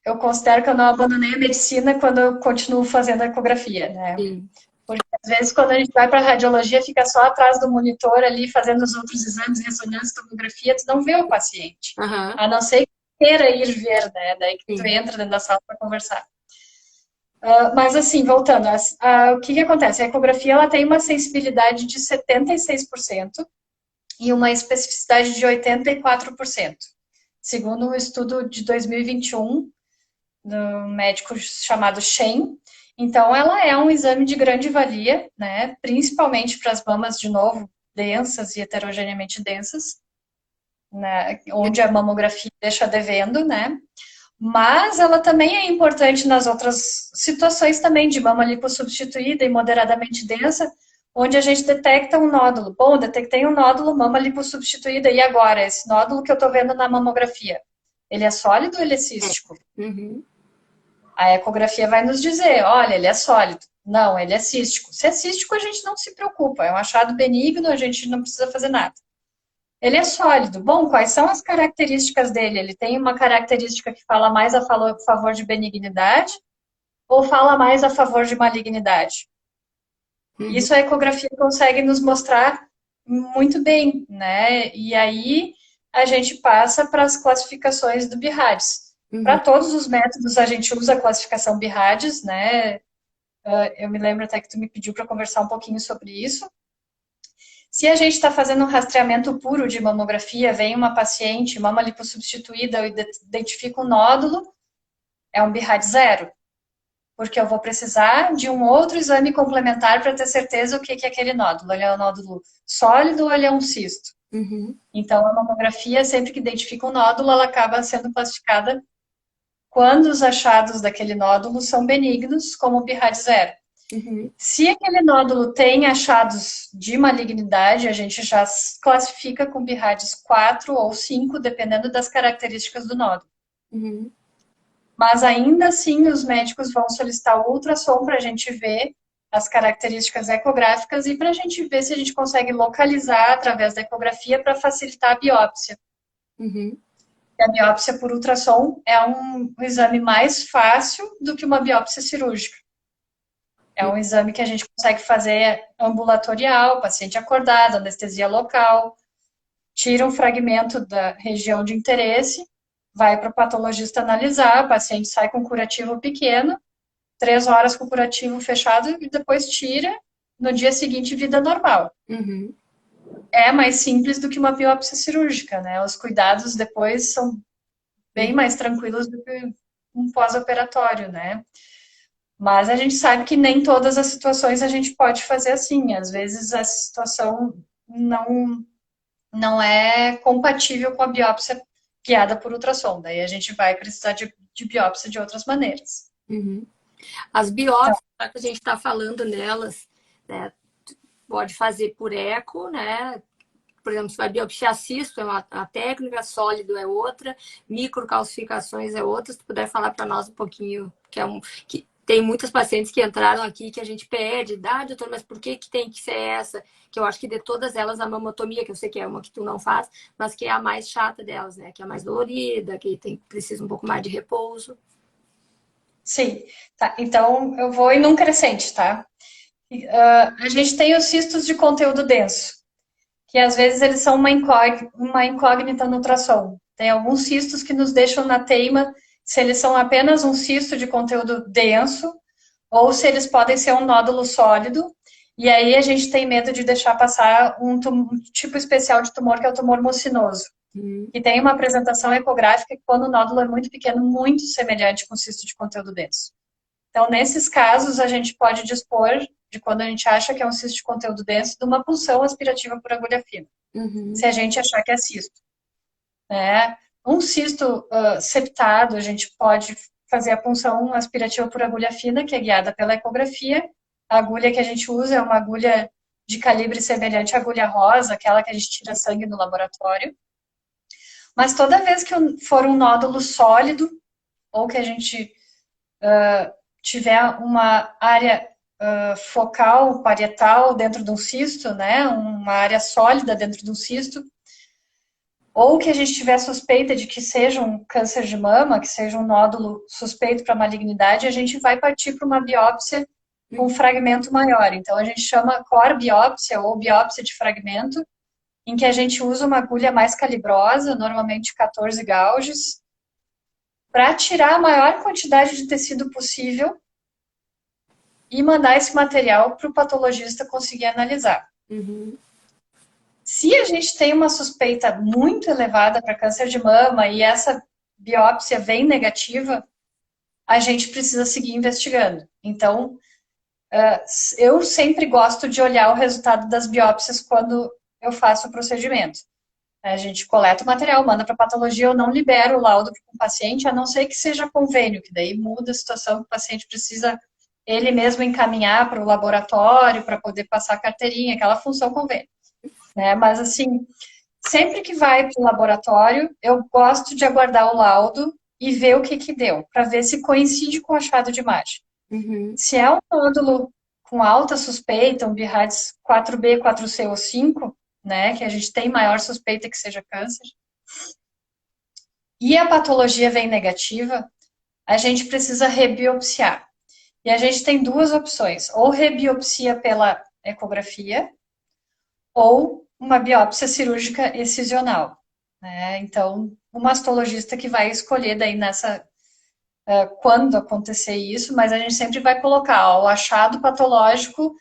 Eu considero que eu não abandonei a medicina quando eu continuo fazendo a ecografia, né? Sim. Porque às vezes quando a gente vai para a radiologia, fica só atrás do monitor ali fazendo os outros exames, ressonância, tomografia, tu não vê o paciente. Aham. A não ser que queira ir ver, né? Daí que tu Sim. entra dentro da sala para conversar. Mas assim, voltando, o que acontece? A ecografia ela tem uma sensibilidade de 76% e uma especificidade de 84%, segundo um estudo de 2021 do médico chamado Shen. Então, ela é um exame de grande valia, né? Principalmente para as mamas, de novo, densas e heterogeneamente densas, né? Onde a mamografia deixa devendo, né? Mas ela também é importante nas outras situações também de mama lipossubstituída e moderadamente densa, onde a gente detecta um nódulo. Bom, detectei um nódulo, mama lipossubstituída, e agora? Esse nódulo que eu estou vendo na mamografia, ele é sólido ou ele é É. cístico? Uhum. A ecografia vai nos dizer, olha, ele é sólido. Não, ele é cístico. Se é cístico, a gente não se preocupa, é um achado benigno, a gente não precisa fazer nada. Ele é sólido. Bom, quais são as características dele? Ele tem uma característica que fala mais a favor de benignidade ou fala mais a favor de malignidade? Uhum. Isso a ecografia consegue nos mostrar muito bem, né? E aí a gente passa para as classificações do BIRADS. Para Uhum. todos os métodos a gente usa a classificação BIRADS, né? Eu me lembro até que tu me pediu para conversar um pouquinho sobre isso. Se a gente está fazendo um rastreamento puro de mamografia, vem uma paciente, mama lipossubstituída, eu identifico um nódulo, é um BIRAD zero, porque eu vou precisar de um outro exame complementar para ter certeza o que é aquele nódulo. Ele é um nódulo sólido ou ele é um cisto? Uhum. Então, a mamografia, sempre que identifica um nódulo, ela acaba sendo classificada quando os achados daquele nódulo são benignos, como o BIRAD zero. Uhum. Se aquele nódulo tem achados de malignidade, a gente já classifica com BIRADS 4 ou 5, dependendo das características do nódulo. Uhum. Mas ainda assim, os médicos vão solicitar o ultrassom para a gente ver as características ecográficas e para a gente ver se a gente consegue localizar através da ecografia para facilitar a biópsia. Uhum. E a biópsia por ultrassom é um exame mais fácil do que uma biópsia cirúrgica. É um exame que a gente consegue fazer ambulatorial, paciente acordado, anestesia local, tira um fragmento da região de interesse, vai para o patologista analisar, o paciente sai com curativo pequeno, 3 horas com o curativo fechado e depois tira, no dia seguinte, vida normal. Uhum. É mais simples do que uma biópsia cirúrgica, né? Os cuidados depois são bem Uhum. mais tranquilos do que um pós-operatório, né? Mas a gente sabe que nem todas as situações a gente pode fazer assim. Às vezes a situação não é compatível com a biópsia guiada por ultrassom. Daí a gente vai precisar de biópsia de outras maneiras. Uhum. As Então, biópsias, já que a gente está falando nelas, né, pode fazer por eco, né? Por exemplo, se vai biopsiar cisto, é uma técnica, sólido é outra, microcalcificações é outra. Se tu puder falar para nós um pouquinho, que tem muitas pacientes que entraram aqui que a gente pede, doutor, mas por que que tem que ser essa? Que eu acho que de todas elas, a mamotomia, que eu sei que é uma que tu não faz, mas que é a mais chata delas, né? Que é a mais dolorida, que precisa um pouco mais de repouso. sim. Tá, então eu vou em um crescente, tá? A gente tem os cistos de conteúdo denso, que às vezes eles são uma incógnita no ultrassom. Tem alguns cistos que nos deixam na teima se eles são apenas um cisto de conteúdo denso ou se eles podem ser um nódulo sólido. E aí a gente tem medo de deixar passar um tipo especial de tumor, que é o tumor mucinoso, Uhum. que tem uma apresentação ecográfica que, quando o nódulo é muito pequeno, muito semelhante com o cisto de conteúdo denso. Então, nesses casos, a gente pode dispor de, quando a gente acha que é um cisto de conteúdo denso, de uma punção aspirativa por agulha fina, se Uhum. a gente achar que é cisto, né? Um cisto septado, a gente pode fazer a punção aspirativa por agulha fina, que é guiada pela ecografia. A agulha que a gente usa é uma agulha de calibre semelhante à agulha rosa, aquela que a gente tira sangue no laboratório. Mas toda vez que for um nódulo sólido, ou que a gente tiver uma área focal, parietal dentro de um cisto, né, uma área sólida dentro de um cisto, ou que a gente tiver suspeita de que seja um câncer de mama, que seja um nódulo suspeito para malignidade, a gente vai partir para uma biópsia com um fragmento maior. Então, a gente chama core biópsia ou biópsia de fragmento, em que a gente usa uma agulha mais calibrosa, normalmente 14 gauges, para tirar a maior quantidade de tecido possível e mandar esse material para o patologista conseguir analisar. Uhum. Se a gente tem uma suspeita muito elevada para câncer de mama e essa biópsia vem negativa, a gente precisa seguir investigando. Então, eu sempre gosto de olhar o resultado das biópsias quando eu faço o procedimento. A gente coleta o material, manda para a patologia, eu não libero o laudo para o paciente, a não ser que seja convênio, que daí muda a situação que o paciente precisa ele mesmo encaminhar para o laboratório para poder passar a carteirinha, aquela função convênio. Né? Mas, assim, sempre que vai para o laboratório, eu gosto de aguardar o laudo e ver o que deu, para ver se coincide com o achado de imagem. Uhum. Se é um nódulo com alta suspeita, um BIRADS 4B, 4C ou 5, né, que a gente tem maior suspeita que seja câncer, e a patologia vem negativa, a gente precisa rebiopsiar. E a gente tem duas opções, ou rebiopsia pela ecografia, ou uma biópsia cirúrgica excisional. Né? Então, o mastologista que vai escolher daí quando acontecer isso, mas a gente sempre vai colocar, o achado patológico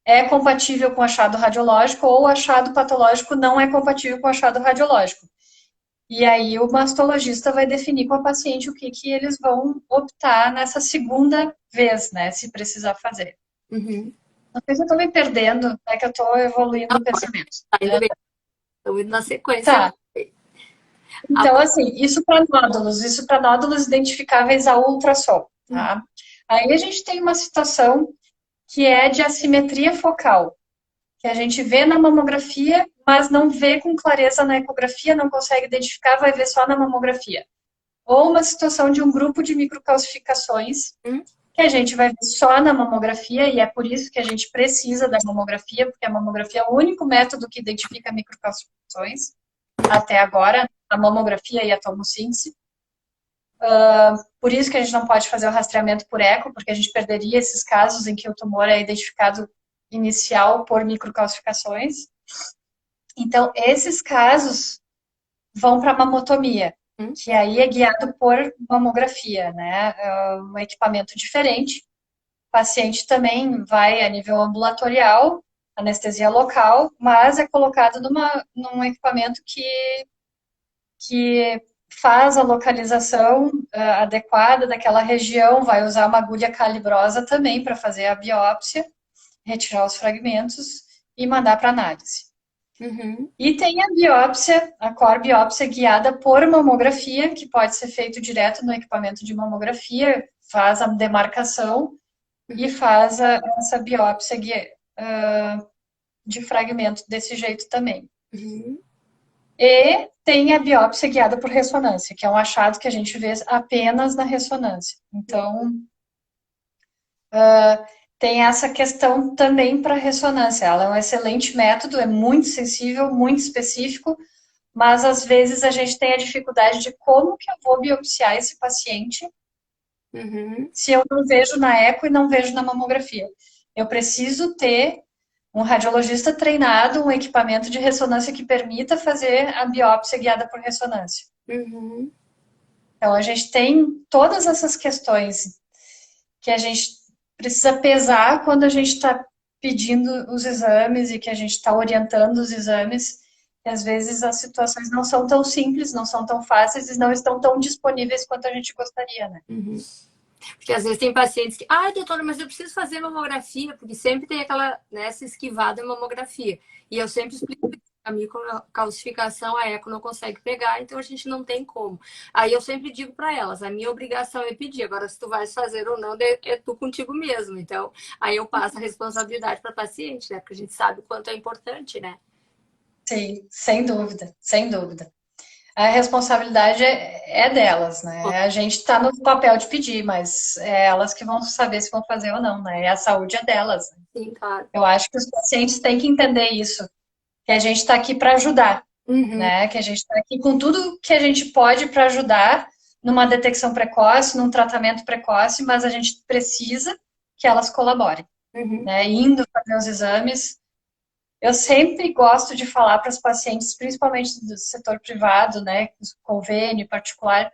é compatível com o achado radiológico ou o achado patológico não é compatível com o achado radiológico. E aí o mastologista vai definir com a paciente o que eles vão optar nessa segunda vez, né, se precisar fazer. Uhum. Não sei se eu estou me perdendo, é que eu estou evoluindo no pensamento. Ainda bem, estou indo na sequência. Tá. Então, assim, isso para nódulos identificáveis a ultrassom, tá? Aí a gente tem uma situação que é de assimetria focal, que a gente vê na mamografia, mas não vê com clareza na ecografia, não consegue identificar, vai ver só na mamografia. Ou uma situação de um grupo de microcalcificações, que a gente vai ver só na mamografia, e é por isso que a gente precisa da mamografia, porque a mamografia é o único método que identifica microcalcificações, até agora, a mamografia e a tomossíntese. Por isso que a gente não pode fazer o rastreamento por eco, porque a gente perderia esses casos em que o tumor é identificado inicial por microcalcificações. Então, esses casos vão para a mamotomia, que aí é guiado por mamografia, né? É um equipamento diferente. O paciente também vai a nível ambulatorial, anestesia local, mas é colocado num equipamento que faz a localização adequada daquela região, vai usar uma agulha calibrosa também para fazer a biópsia, retirar os fragmentos e mandar para análise. Uhum. E tem a biópsia, a core biópsia guiada por mamografia, que pode ser feito direto no equipamento de mamografia, faz a demarcação e faz essa biópsia de fragmento desse jeito também. Uhum. E tem a biópsia guiada por ressonância, que é um achado que a gente vê apenas na ressonância. Então, tem essa questão também para ressonância. Ela é um excelente método, é muito sensível, muito específico, mas às vezes a gente tem a dificuldade de como que eu vou biopsiar esse paciente se eu não vejo na eco e não vejo na mamografia. Eu preciso ter um radiologista treinado, um equipamento de ressonância que permita fazer a biópsia guiada por ressonância. Uhum. Então, a gente tem todas essas questões que a gente precisa pesar quando a gente está pedindo os exames e que a gente está orientando os exames. E às vezes as situações não são tão simples, não são tão fáceis e não estão tão disponíveis quanto a gente gostaria, né? Uhum. Porque às vezes tem pacientes que, doutora, mas eu preciso fazer mamografia, porque sempre tem aquela, né, essa esquivada em mamografia. E eu sempre explico A microcalcificação a eco não consegue pegar, então a gente não tem como. Aí eu sempre digo para elas, a minha obrigação é pedir, agora se tu vais fazer ou não, é tu contigo mesmo. Então, aí eu passo a responsabilidade para a paciente, né? Porque a gente sabe o quanto é importante, né? Sim, sem dúvida, sem dúvida. A responsabilidade é delas, né? A gente está no papel de pedir, mas é elas que vão saber se vão fazer ou não, né? E a saúde é delas. Sim, claro. Eu acho que os pacientes têm que entender isso, que a gente está aqui para ajudar, Uhum, né? Que a gente está aqui com tudo que a gente pode para ajudar numa detecção precoce, num tratamento precoce, mas a gente precisa que elas colaborem, uhum, né? Indo fazer os exames. Eu sempre gosto de falar para os pacientes, principalmente do setor privado, né, convênio particular,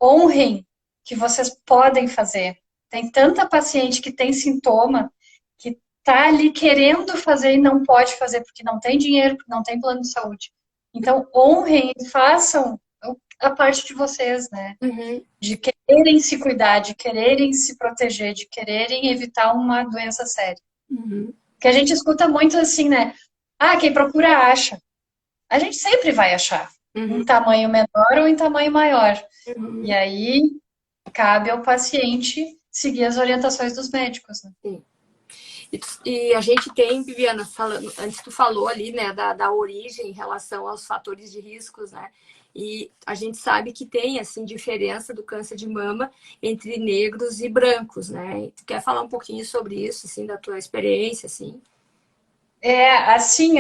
honrem que vocês podem fazer. Tem tanta paciente que tem sintoma, que está ali querendo fazer e não pode fazer porque não tem dinheiro, porque não tem plano de saúde. Então, honrem e façam a parte de vocês, né? uhum, De quererem se cuidar, de quererem se proteger, de quererem evitar uma doença séria. uhum, Que a gente escuta muito assim, né? Ah, quem procura acha. A gente sempre vai achar, em uhum, tamanho menor ou em tamanho maior. E uhum. aí cabe ao paciente seguir as orientações dos médicos, né? Sim. E a gente tem, Viviana, falando, antes tu falou ali, né, da origem em relação aos fatores de riscos, né? E a gente sabe que tem, assim, diferença do câncer de mama entre negros e brancos, né? Tu quer falar um pouquinho sobre isso, assim, da tua experiência, assim? É, assim,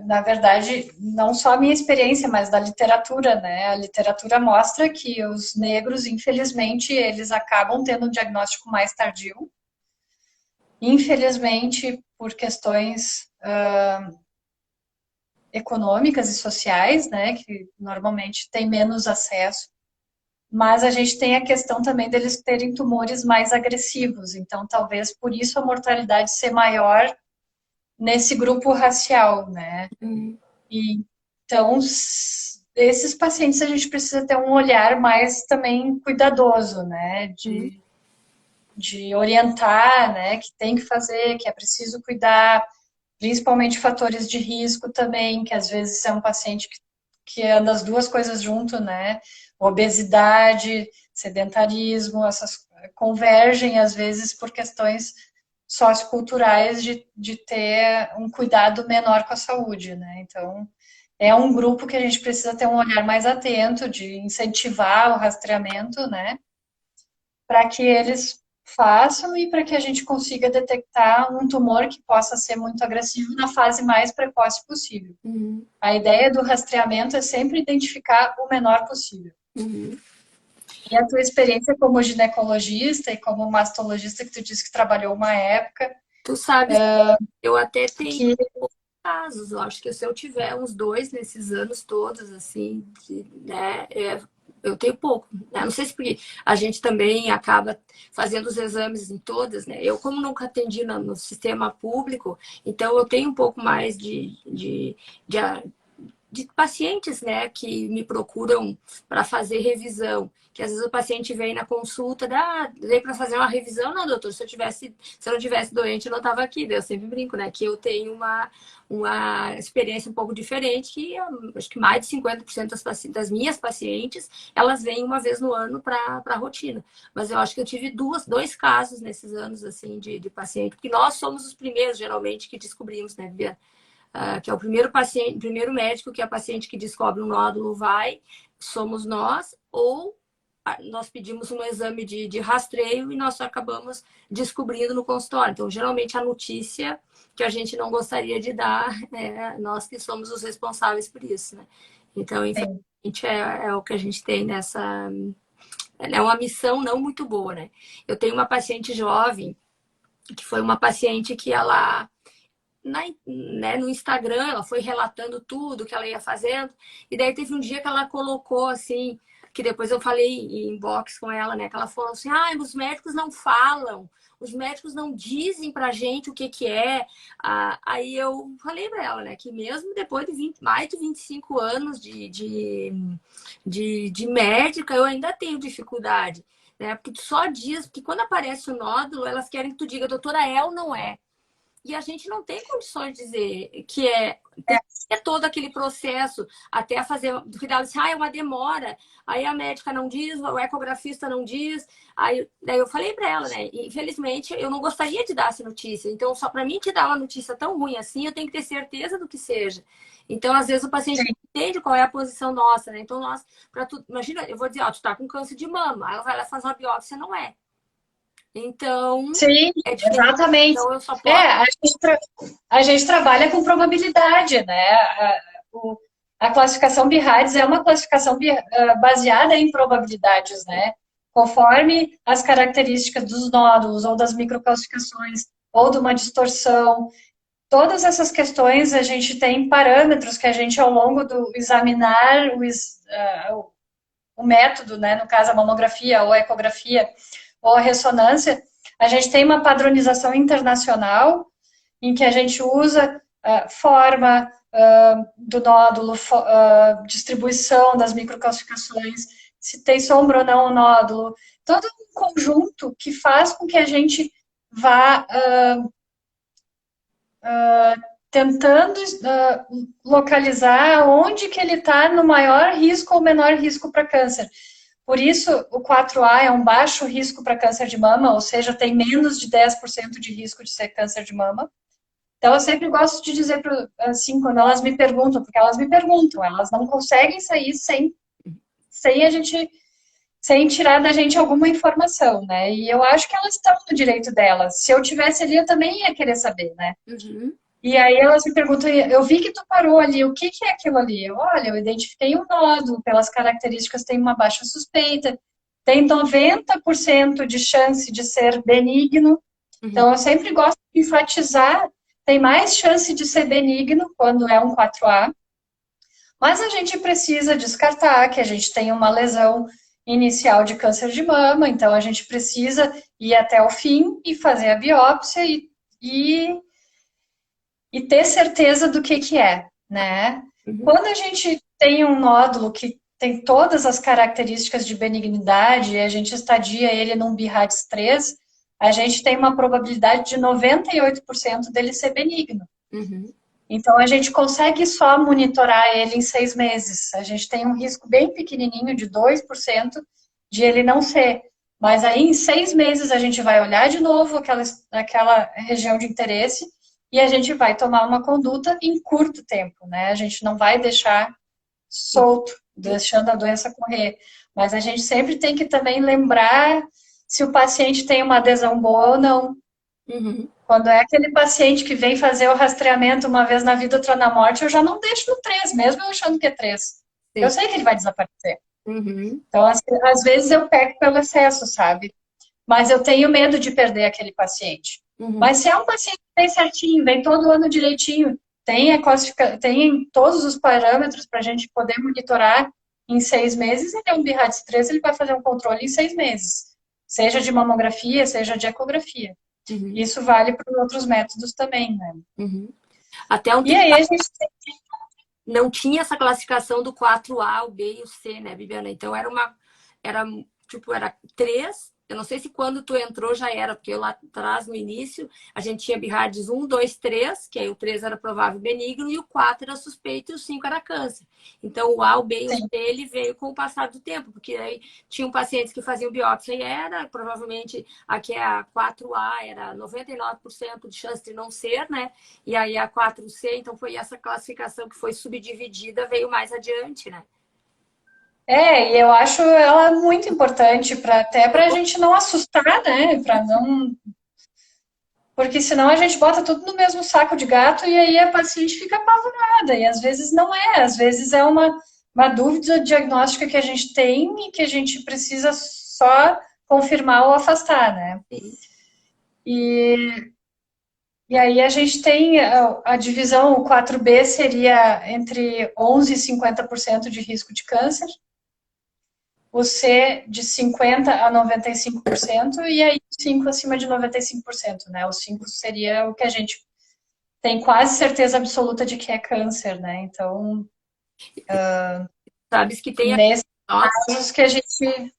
na verdade, não só a minha experiência, mas da literatura, né? A literatura mostra que os negros, infelizmente, eles acabam tendo um diagnóstico mais tardio. Infelizmente, por questões econômicas e sociais, né? Que normalmente têm menos acesso. Mas a gente tem a questão também deles terem tumores mais agressivos. Então, talvez por isso a mortalidade ser maior nesse grupo racial, né? Uhum, E, então, esses pacientes a gente precisa ter um olhar mais também cuidadoso, né? uhum, De orientar, né? Que tem que fazer, que é preciso cuidar, principalmente fatores de risco também, que às vezes é um paciente que anda as duas coisas junto, né? Obesidade, sedentarismo, essas convergem às vezes por questões socioculturais de ter um cuidado menor com a saúde, né? Então, é um grupo que a gente precisa ter um olhar mais atento, de incentivar o rastreamento, né? Para que eles façam e para que a gente consiga detectar um tumor que possa ser muito agressivo na fase mais precoce possível. uhum, A ideia do rastreamento é sempre identificar o menor possível. uhum. E a tua experiência como ginecologista e como mastologista, que tu disse que trabalhou uma época, Tu sabes, eu até tenho que casos, eu acho que se eu tiver uns dois nesses anos todos, assim, né, eu tenho pouco, né? Não sei se porque a gente também acaba fazendo os exames em todas, né? Eu, como nunca atendi no sistema público, então eu tenho um pouco mais de, de pacientes, né, que me procuram para fazer revisão, que às vezes o paciente vem na consulta, vem para fazer uma revisão, não, doutor, se eu não tivesse doente, eu não estava aqui. Daí eu sempre brinco, né, que eu tenho uma experiência um pouco diferente, que acho que mais de 50% das minhas pacientes, elas vêm uma vez no ano para a rotina. Mas eu acho que eu tive dois casos nesses anos, assim, de paciente, porque nós somos os primeiros, geralmente, que descobrimos, né, Viviana? Que é o primeiro paciente, primeiro médico que a paciente que descobre um nódulo vai, somos nós, ou nós pedimos um exame de rastreio e nós acabamos descobrindo no consultório. Então, geralmente, a notícia que a gente não gostaria de dar, nós que somos os responsáveis por isso, né? Então, tem. infelizmente, é o que a gente tem nessa... É uma missão não muito boa, né? Eu tenho uma paciente jovem, que foi uma paciente que ela né, no Instagram, ela foi relatando tudo que ela ia fazendo. E daí teve um dia que ela colocou assim, que depois eu falei em inbox com ela, né? Que ela falou assim: ah, os médicos não falam, os médicos não dizem pra gente o que que é. Aí eu falei pra ela, né, que mesmo depois de mais de 25 anos de médica, eu ainda tenho dificuldade. Né? Porque tu só diz, porque quando aparece o nódulo, elas querem que tu diga, doutora, é ou não é? E a gente não tem condições de dizer que é todo aquele processo até fazer, cuidar assim, é uma demora. Aí a médica não diz, o ecografista não diz. Daí eu falei para ela, né? Infelizmente, eu não gostaria de dar essa notícia. Então, só para mim te dar uma notícia tão ruim assim, eu tenho que ter certeza do que seja. Então, às vezes, o paciente não entende qual é a posição nossa, né? Então, nós, para tu, imagina, eu vou dizer, ó, tu tá com câncer de mama. Aí ela vai lá fazer uma biópsia, não é. Então, Sim, é diferente. exatamente. Então, eu só posso. A gente trabalha com probabilidade, né? A classificação BIHADS é uma classificação baseada em probabilidades, né? Conforme as características dos nódulos ou das microcalcificações ou de uma distorção, todas essas questões a gente tem parâmetros que a gente, ao longo do examinar o método, né? No caso, a mamografia ou a ecografia ou a ressonância, a gente tem uma padronização internacional em que a gente usa forma do nódulo, distribuição das microcalcificações, se tem sombra ou não o nódulo, todo um conjunto que faz com que a gente vá tentando localizar onde que ele está no maior risco ou menor risco para câncer. Por isso, o 4A é um baixo risco para câncer de mama, ou seja, tem menos de 10% de risco de ser câncer de mama. Então, eu sempre gosto de dizer, assim, quando elas me perguntam, porque elas me perguntam, elas não conseguem sair sem tirar da gente alguma informação, né? E eu acho que elas estão no direito delas. Se eu tivesse ali, eu também ia querer saber, né? Uhum. E aí elas me perguntam, eu vi que tu parou ali, o que que é aquilo ali? Olha, eu identifiquei um nódulo, pelas características tem uma baixa suspeita, tem 90% de chance de ser benigno. Então, eu sempre gosto de enfatizar, tem mais chance de ser benigno quando é um 4A, mas a gente precisa descartar que a gente tem uma lesão inicial de câncer de mama, então a gente precisa ir até o fim e fazer a biópsia e ter certeza do que é, né? Quando a gente tem um nódulo que tem todas as características de benignidade e a gente estadia ele num BIHADS 3, a gente tem uma probabilidade de 98% dele ser benigno. Uhum. Então, a gente consegue só monitorar ele em 6 meses. A gente tem um risco bem pequenininho de 2% de ele não ser. Mas aí, em 6 meses, a gente vai olhar de novo aquela região de interesse e a gente vai tomar uma conduta em curto tempo, né? A gente não vai deixar solto, deixando a doença correr. Mas a gente sempre tem que também lembrar se o paciente tem uma adesão boa ou não. Uhum. Quando é aquele paciente que vem fazer o rastreamento uma vez na vida, outra na morte, eu já não deixo no 3, mesmo eu achando que é 3. Eu Sim. sei que ele vai desaparecer. Uhum. Então, às vezes eu peco pelo excesso, sabe? Mas eu tenho medo de perder aquele paciente. Uhum. Mas se é um paciente que vem certinho, vem todo ano direitinho, tem todos os parâmetros para a gente poder monitorar em 6 meses, ele é um BIHADS 3, ele vai fazer um controle em 6 meses. Seja de mamografia, seja de ecografia. Uhum. Isso vale para os outros métodos também, né? Uhum. Até um E tempo aí a gente não tinha essa classificação do 4A, o B e o C, né, Bibiana? Então era tipo, era 3. Eu não sei se quando tu entrou já era, porque eu lá atrás, no início, a gente tinha BIHADS 1, 2, 3, que aí o 3 era provável benigno, e o 4 era suspeito e o 5 era câncer. Então, o A, o B e o C, ele veio com o passar do tempo, porque aí tinham pacientes que faziam biópsia e era, provavelmente, aqui é a 4A, era 99% de chance de não ser, né? E aí a 4C, então foi essa classificação que foi subdividida, veio mais adiante, né? e eu acho ela muito importante até para a gente não assustar, né? Para não. Porque senão a gente bota tudo no mesmo saco de gato e aí a paciente fica apavorada. E às vezes não é, às vezes é uma dúvida diagnóstica que a gente tem e que a gente precisa só confirmar ou afastar, né? Sim. E aí a gente tem a divisão, o 4B seria entre 11% e 50% de risco de câncer, o C de 50% a 95%, e aí o 5 acima de 95%, né? O 5 seria o que a gente tem quase certeza absoluta de que é câncer, né? Então, Sabes que tem nesses nossa, casos que a gente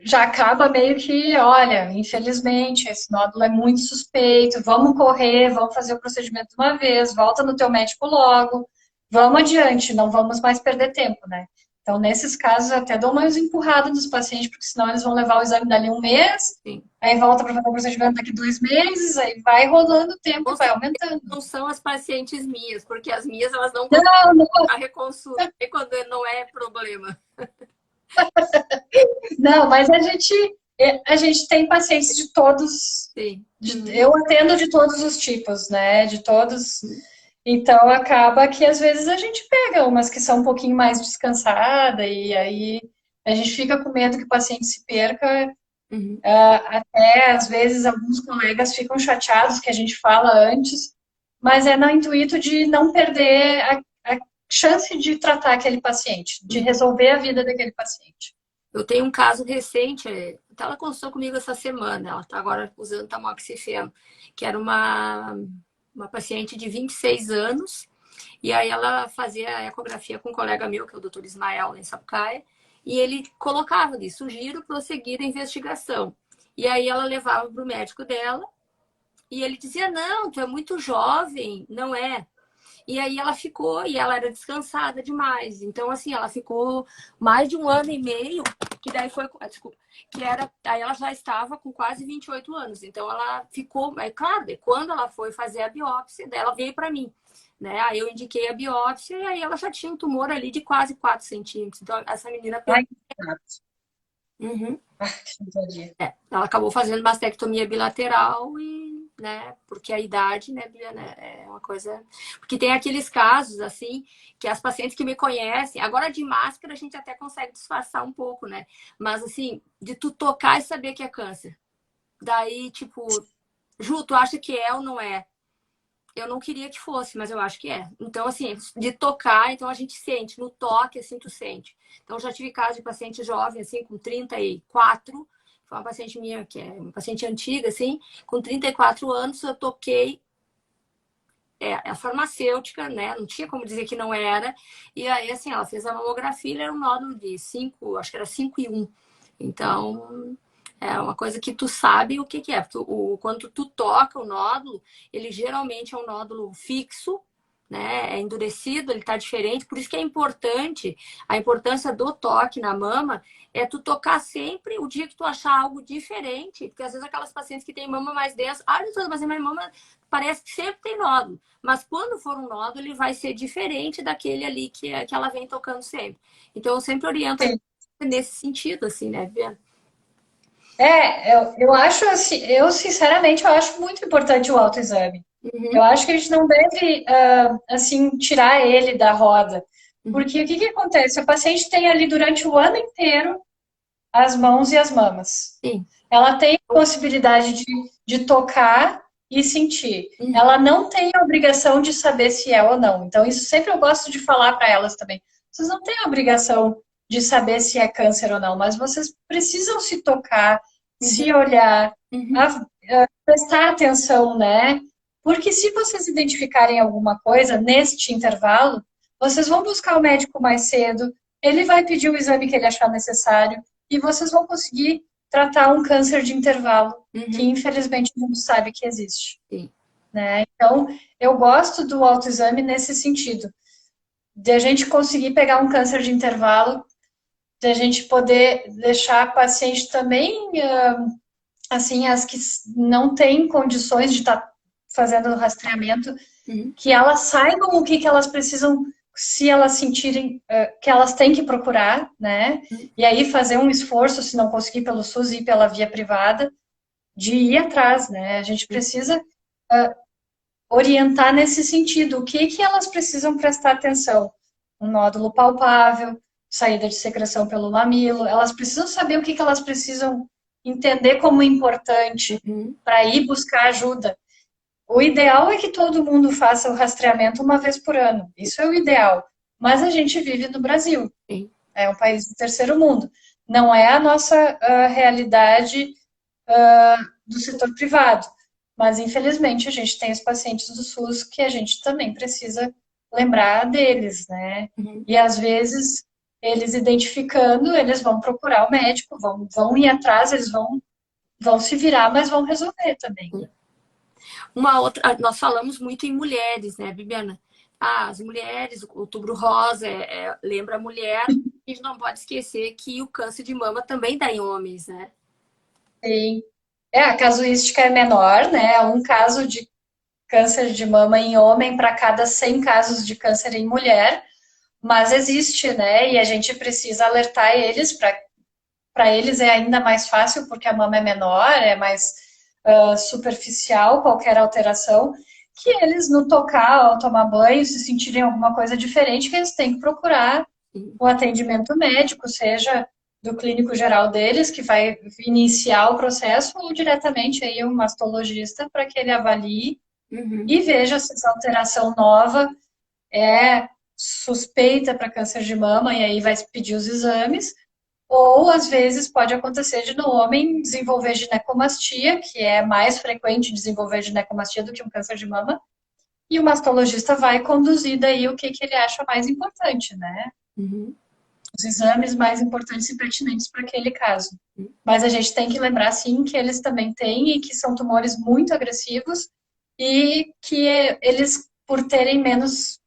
já acaba meio que, olha, infelizmente, esse nódulo é muito suspeito, vamos correr, vamos fazer o procedimento de uma vez, volta no teu médico logo, vamos adiante, não vamos mais perder tempo, né? Então, nesses casos, eu até dou mais empurrada dos pacientes, porque senão eles vão levar o exame dali um mês, Sim. aí volta para fazer o procedimento daqui 2 meses, aí vai rolando o tempo Com e vai certeza aumentando. não são as pacientes minhas, porque as minhas elas não gostam Não, não, a reconsulta, e quando não é problema. não, mas a gente tem pacientes de todos, Sim. eu atendo de todos os tipos, né? De todos. Então acaba que às vezes a gente pega umas que são um pouquinho mais descansada e aí a gente fica com medo que o paciente se perca. Uhum. Até às vezes alguns colegas ficam chateados que a gente fala antes, mas é no intuito de não perder a chance de tratar aquele paciente, de Uhum. resolver a vida daquele paciente. Eu tenho um caso recente, ela consultou comigo essa semana, ela está agora usando tamoxifeno, que era uma paciente de 26 anos, e aí ela fazia a ecografia com um colega meu, que é o doutor Ismael, em Sapucaia, e ele colocava ali, sugiro prosseguir a investigação. E aí ela levava para o médico dela, e ele dizia, não, tu é muito jovem, não é. E aí ela ficou, e ela era descansada demais. Então, assim, ela ficou mais de 1 ano e meio, que daí foi, desculpa, que era, aí ela já estava com quase 28 anos. Então, ela ficou, é claro, quando ela foi fazer a biópsia, daí ela veio para mim, né? Aí eu indiquei a biópsia, e aí ela já tinha um tumor ali de quase 4 centímetros. Então, essa menina Ai, pegou. Uhum. que judiaria. Ela acabou fazendo mastectomia bilateral e, né, porque a idade, né, Bia, né, é uma coisa... Porque tem aqueles casos, assim, que as pacientes que me conhecem, agora de máscara a gente até consegue disfarçar um pouco, né, mas, assim, de tu tocar e saber que é câncer. Daí, tipo, Ju, tu acha que é ou não é? Eu não queria que fosse, mas eu acho que é. Então, assim, de tocar, então a gente sente, no toque, assim, tu sente. Então, já tive caso de paciente jovem, assim, com 34, foi uma paciente minha, que é uma paciente antiga, assim, com 34 anos, eu toquei, a farmacêutica, né, não tinha como dizer que não era, e aí, assim, ela fez a mamografia, era um nódulo de 5, acho que era 5,1. Então, é uma coisa que tu sabe o que que é. Quando tu toca o nódulo, ele geralmente é um nódulo fixo, né? É endurecido, ele está diferente. Por isso que é importante, a importância do toque na mama é tu tocar sempre o dia que tu achar algo diferente. Porque às vezes aquelas pacientes que têm mama mais densa, doutora, mas a minha mama parece que sempre tem nódulo. Mas quando for um nódulo, ele vai ser diferente daquele ali que ela vem tocando sempre. Então eu sempre oriento Sim. nesse sentido, assim, né, Bia? Eu acho assim, eu sinceramente eu acho muito importante o autoexame. Eu Uhum, acho que a gente não deve, assim, tirar ele da roda. uhum, Porque o que que acontece? O paciente tem ali durante o ano inteiro as mãos e as mamas. sim. Ela tem possibilidade de tocar e sentir. Uhum, Ela não tem a obrigação de saber se é ou não. Então, isso sempre eu gosto de falar para elas também. Vocês não têm a obrigação de saber se é câncer ou não, mas vocês precisam se tocar, uhum, se olhar, uhum, prestar atenção, né? Porque se vocês identificarem alguma coisa neste intervalo, vocês vão buscar o médico mais cedo, ele vai pedir o exame que ele achar necessário e vocês vão conseguir tratar um câncer de intervalo, que uhum, infelizmente não sabe que existe, sim. né? Então, eu gosto do autoexame nesse sentido, de a gente conseguir pegar um câncer de intervalo, de a gente poder deixar a paciente também, assim, as que não têm condições de estar fazendo o rastreamento, Uhum, que elas saibam o que elas precisam, se elas sentirem que elas têm que procurar, né? uhum, E aí fazer um esforço, se não conseguir pelo SUS, ir pela via privada, de ir atrás, né? A gente precisa orientar nesse sentido. O que que elas precisam prestar atenção? Um nódulo palpável, saída de secreção pelo mamilo. Elas precisam saber o que que elas precisam entender como importante uhum, para ir buscar ajuda. O ideal é que todo mundo faça o rastreamento uma vez por ano. Isso é o ideal. Mas a gente vive no Brasil. sim. É um país do terceiro mundo. Não é a nossa realidade do setor privado. Mas, infelizmente, a gente tem os pacientes do SUS que a gente também precisa lembrar deles, né? Uhum, E, às vezes, eles identificando, eles vão procurar o médico, vão ir atrás, eles vão se virar, mas vão resolver também. Uma outra, nós falamos muito em mulheres, né, Bibiana? Ah, as mulheres, o Outubro Rosa lembra a mulher. A gente não pode esquecer que o câncer de mama também dá em homens, né? Sim. A casuística é menor, né? Um caso de câncer de mama em homem para cada 100 casos de câncer em mulher, mas existe, né? E a gente precisa alertar eles, para eles é ainda mais fácil, porque a mama é menor, é mais superficial, qualquer alteração, que eles no tocar, ao tomar banho, se sentirem alguma coisa diferente, que eles têm que procurar o atendimento médico, seja do clínico geral deles, que vai iniciar o processo, ou diretamente aí um mastologista para que ele avalie e veja se essa alteração nova é suspeita para câncer de mama, e aí vai pedir os exames, ou às vezes pode acontecer de no homem desenvolver ginecomastia, que é mais frequente desenvolver ginecomastia do que um câncer de mama, e o mastologista vai conduzir daí o que ele acha mais importante, né? Os exames mais importantes e pertinentes para aquele caso. Mas a gente tem que lembrar, sim, que eles também têm e que são tumores muito agressivos e que eles, por terem menos...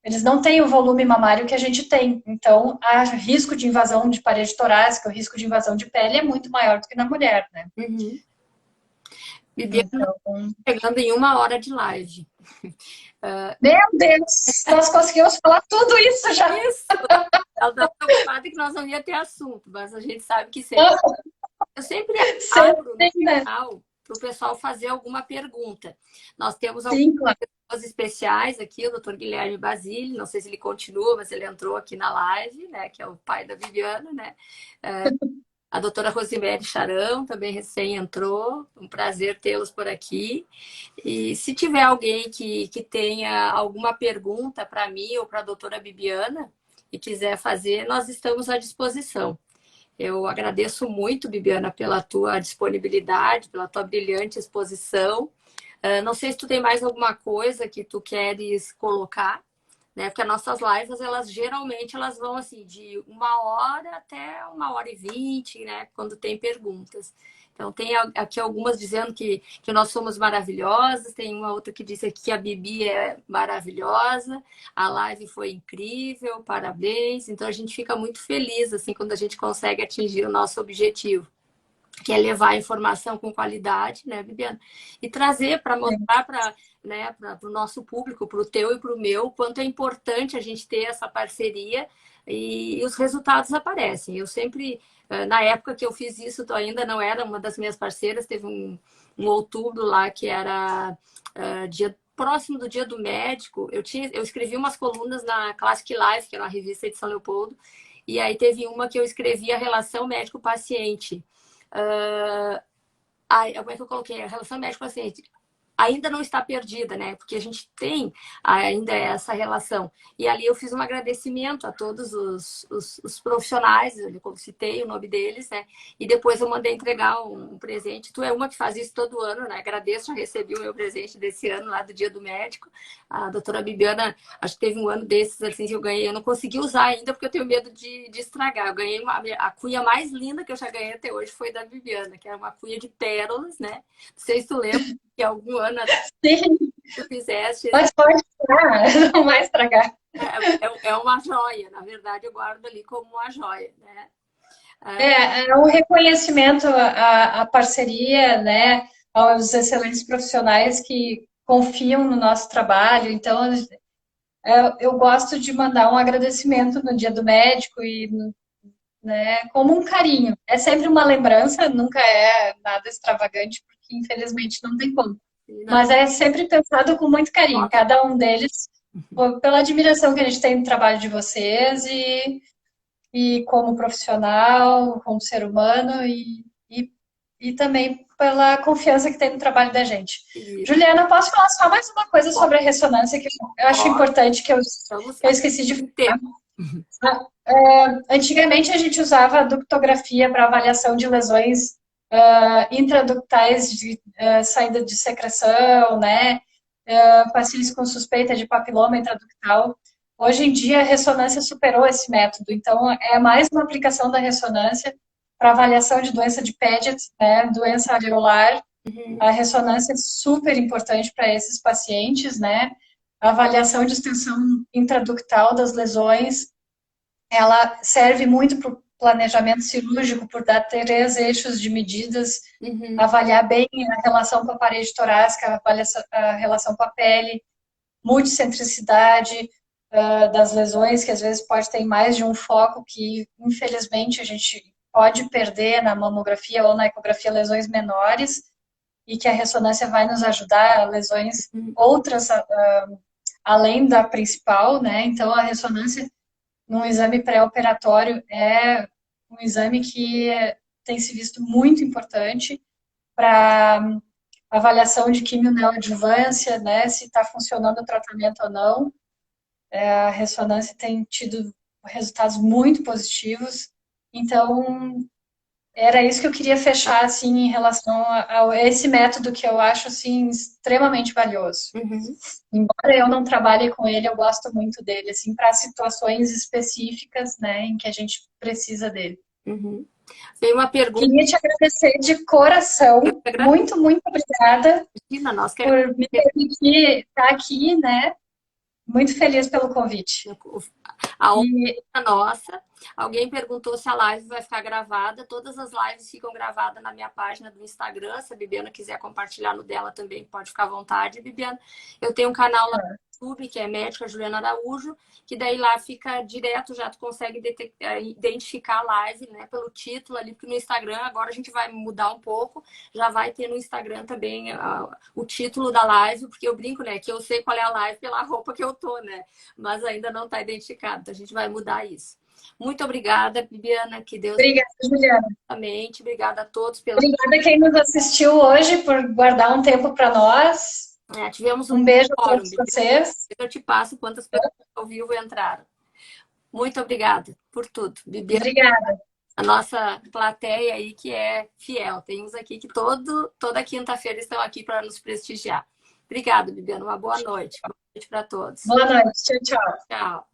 eles não têm o volume mamário que a gente tem. Então, o risco de invasão de parede torácica, o risco de invasão de pele é muito maior do que na mulher, né? Bibiana, então... chegando em 1 hora de live. Meu Deus! Nós conseguimos falar tudo isso já! Isso! Ela estava preocupada que nós não ia ter assunto, mas a gente sabe que sempre... Eu sempre abro no final para o pessoal fazer alguma pergunta. Nós temos algumas pessoas especiais aqui, o Dr. Guilherme Basile, não sei se ele continua, mas ele entrou aqui na live, né? Que é o pai da Bibiana, né? A doutora Rosemary Charão também recém entrou. Um prazer tê-los por aqui. E se tiver alguém que tenha alguma pergunta para mim ou para a doutora Bibiana e quiser fazer, nós estamos à disposição. Eu agradeço muito, Bibiana, pela tua disponibilidade, pela tua brilhante exposição. Não sei se tu tem mais alguma coisa que tu queres colocar, né? Porque as nossas lives, geralmente elas vão assim de 1 hora até 1h20, né? Quando tem perguntas. Então tem aqui algumas dizendo que nós somos maravilhosas, tem uma outra que disse aqui que a Bibi é maravilhosa, a live foi incrível, parabéns. Então a gente fica muito feliz assim quando a gente consegue atingir o nosso objetivo, que é levar a informação com qualidade, né, Bibiana? E trazer para mostrar para o nosso público, para o teu e para o meu, o quanto é importante a gente ter essa parceria e os resultados aparecem. Eu sempre, na época que eu fiz isso, tu ainda não era uma das minhas parceiras, teve um outubro lá que era próximo do Dia do Médico, eu escrevi umas colunas na Classic Life, que era uma revista de São Leopoldo, e aí teve uma que eu escrevi a relação médico-paciente. Como é que eu coloquei? A relação médico-paciente ainda não está perdida, né? Porque a gente tem ainda essa relação. E ali eu fiz um agradecimento a todos os profissionais, eu citei o nome deles, né? E depois eu mandei entregar um presente. Tu é uma que faz isso todo ano, né? Agradeço, já recebi o meu presente desse ano, lá do Dia do Médico. A doutora Bibiana, acho que teve um ano desses, assim, que eu ganhei. Eu não consegui usar ainda, porque eu tenho medo de estragar. Eu ganhei a cuia mais linda que eu já ganhei até hoje foi da Bibiana, que era uma cuia de pérolas, né? Não sei se tu lembra, que algum ano Sim. tu fizeste. Mas pode estragar, não vai estragar. É uma joia, na verdade eu guardo ali como uma joia, né? É um reconhecimento à parceria, né? Aos excelentes profissionais que confiam no nosso trabalho. Então, eu gosto de mandar um agradecimento no Dia do Médico e, né, como um carinho. É sempre uma lembrança, nunca é nada extravagante, porque infelizmente não tem como. Mas é sempre pensado com muito carinho, cada um deles, pela admiração que a gente tem no trabalho de vocês e como profissional, como ser humano e também pela confiança que tem no trabalho da gente. Juliana, posso falar só mais uma coisa sobre a ressonância que eu acho importante, que eu esqueci de falar. Antigamente a gente usava a ductografia para avaliação de lesões intraductais de saída de secreção, né? Pacientes com suspeita de papiloma intraductal. Hoje em dia, a ressonância superou esse método, então é mais uma aplicação da ressonância para avaliação de doença de Paget, né, doença alveolar. A ressonância é super importante para esses pacientes, né? A avaliação de extensão intraductal das lesões, ela serve muito para o planejamento cirúrgico, por dar 3 eixos de medidas, avaliar bem a relação com a parede torácica, a relação com a pele, multicentricidade das lesões, que às vezes pode ter mais de um foco, que infelizmente a gente pode perder na mamografia ou na ecografia lesões menores, e que a ressonância vai nos ajudar a lesões outras além da principal, né? Então a ressonância num exame pré-operatório é um exame que tem se visto muito importante para avaliação de quimio-neoadjuvância, né? Se está funcionando o tratamento ou não. A ressonância tem tido resultados muito positivos. Então, era isso que eu queria fechar, assim, em relação a esse método que eu acho, assim, extremamente valioso. Embora eu não trabalhe com ele, eu gosto muito dele, assim, para situações específicas, né, em que a gente precisa dele. Tem uma pergunta. Queria te agradecer de coração. Muito, muito obrigada por me permitir estar aqui, né? Muito feliz pelo convite. A honra é nossa. Alguém perguntou se a live vai ficar gravada. Todas as lives ficam gravadas na minha página do Instagram. Se a Bibiana quiser compartilhar no dela também, pode ficar à vontade, Bibiana. Eu tenho um canal lá no YouTube, que é Médica Juliana Araújo, que daí lá fica direto, já tu consegue identificar a live, né, pelo título ali, porque no Instagram agora a gente vai mudar um pouco, já vai ter no Instagram também o título da live, porque eu brinco, né, que eu sei qual é a live pela roupa que eu tô, né, mas ainda não está identificado, então a gente vai mudar isso. Muito obrigada, Bibiana, que Deus... Obrigada, Juliana. Obrigada a todos. Obrigada a quem nos assistiu hoje por guardar um tempo para nós. Tivemos um beijo a todos vocês. Eu te passo quantas pessoas ao vivo entraram. Muito obrigada por tudo, Bibiana. Obrigada. A nossa plateia aí que é fiel. Tem uns aqui que toda quinta-feira estão aqui para nos prestigiar. Obrigada, Bibiana. Uma boa noite. Boa noite para todos. Boa noite. Tchau, tchau. Tchau.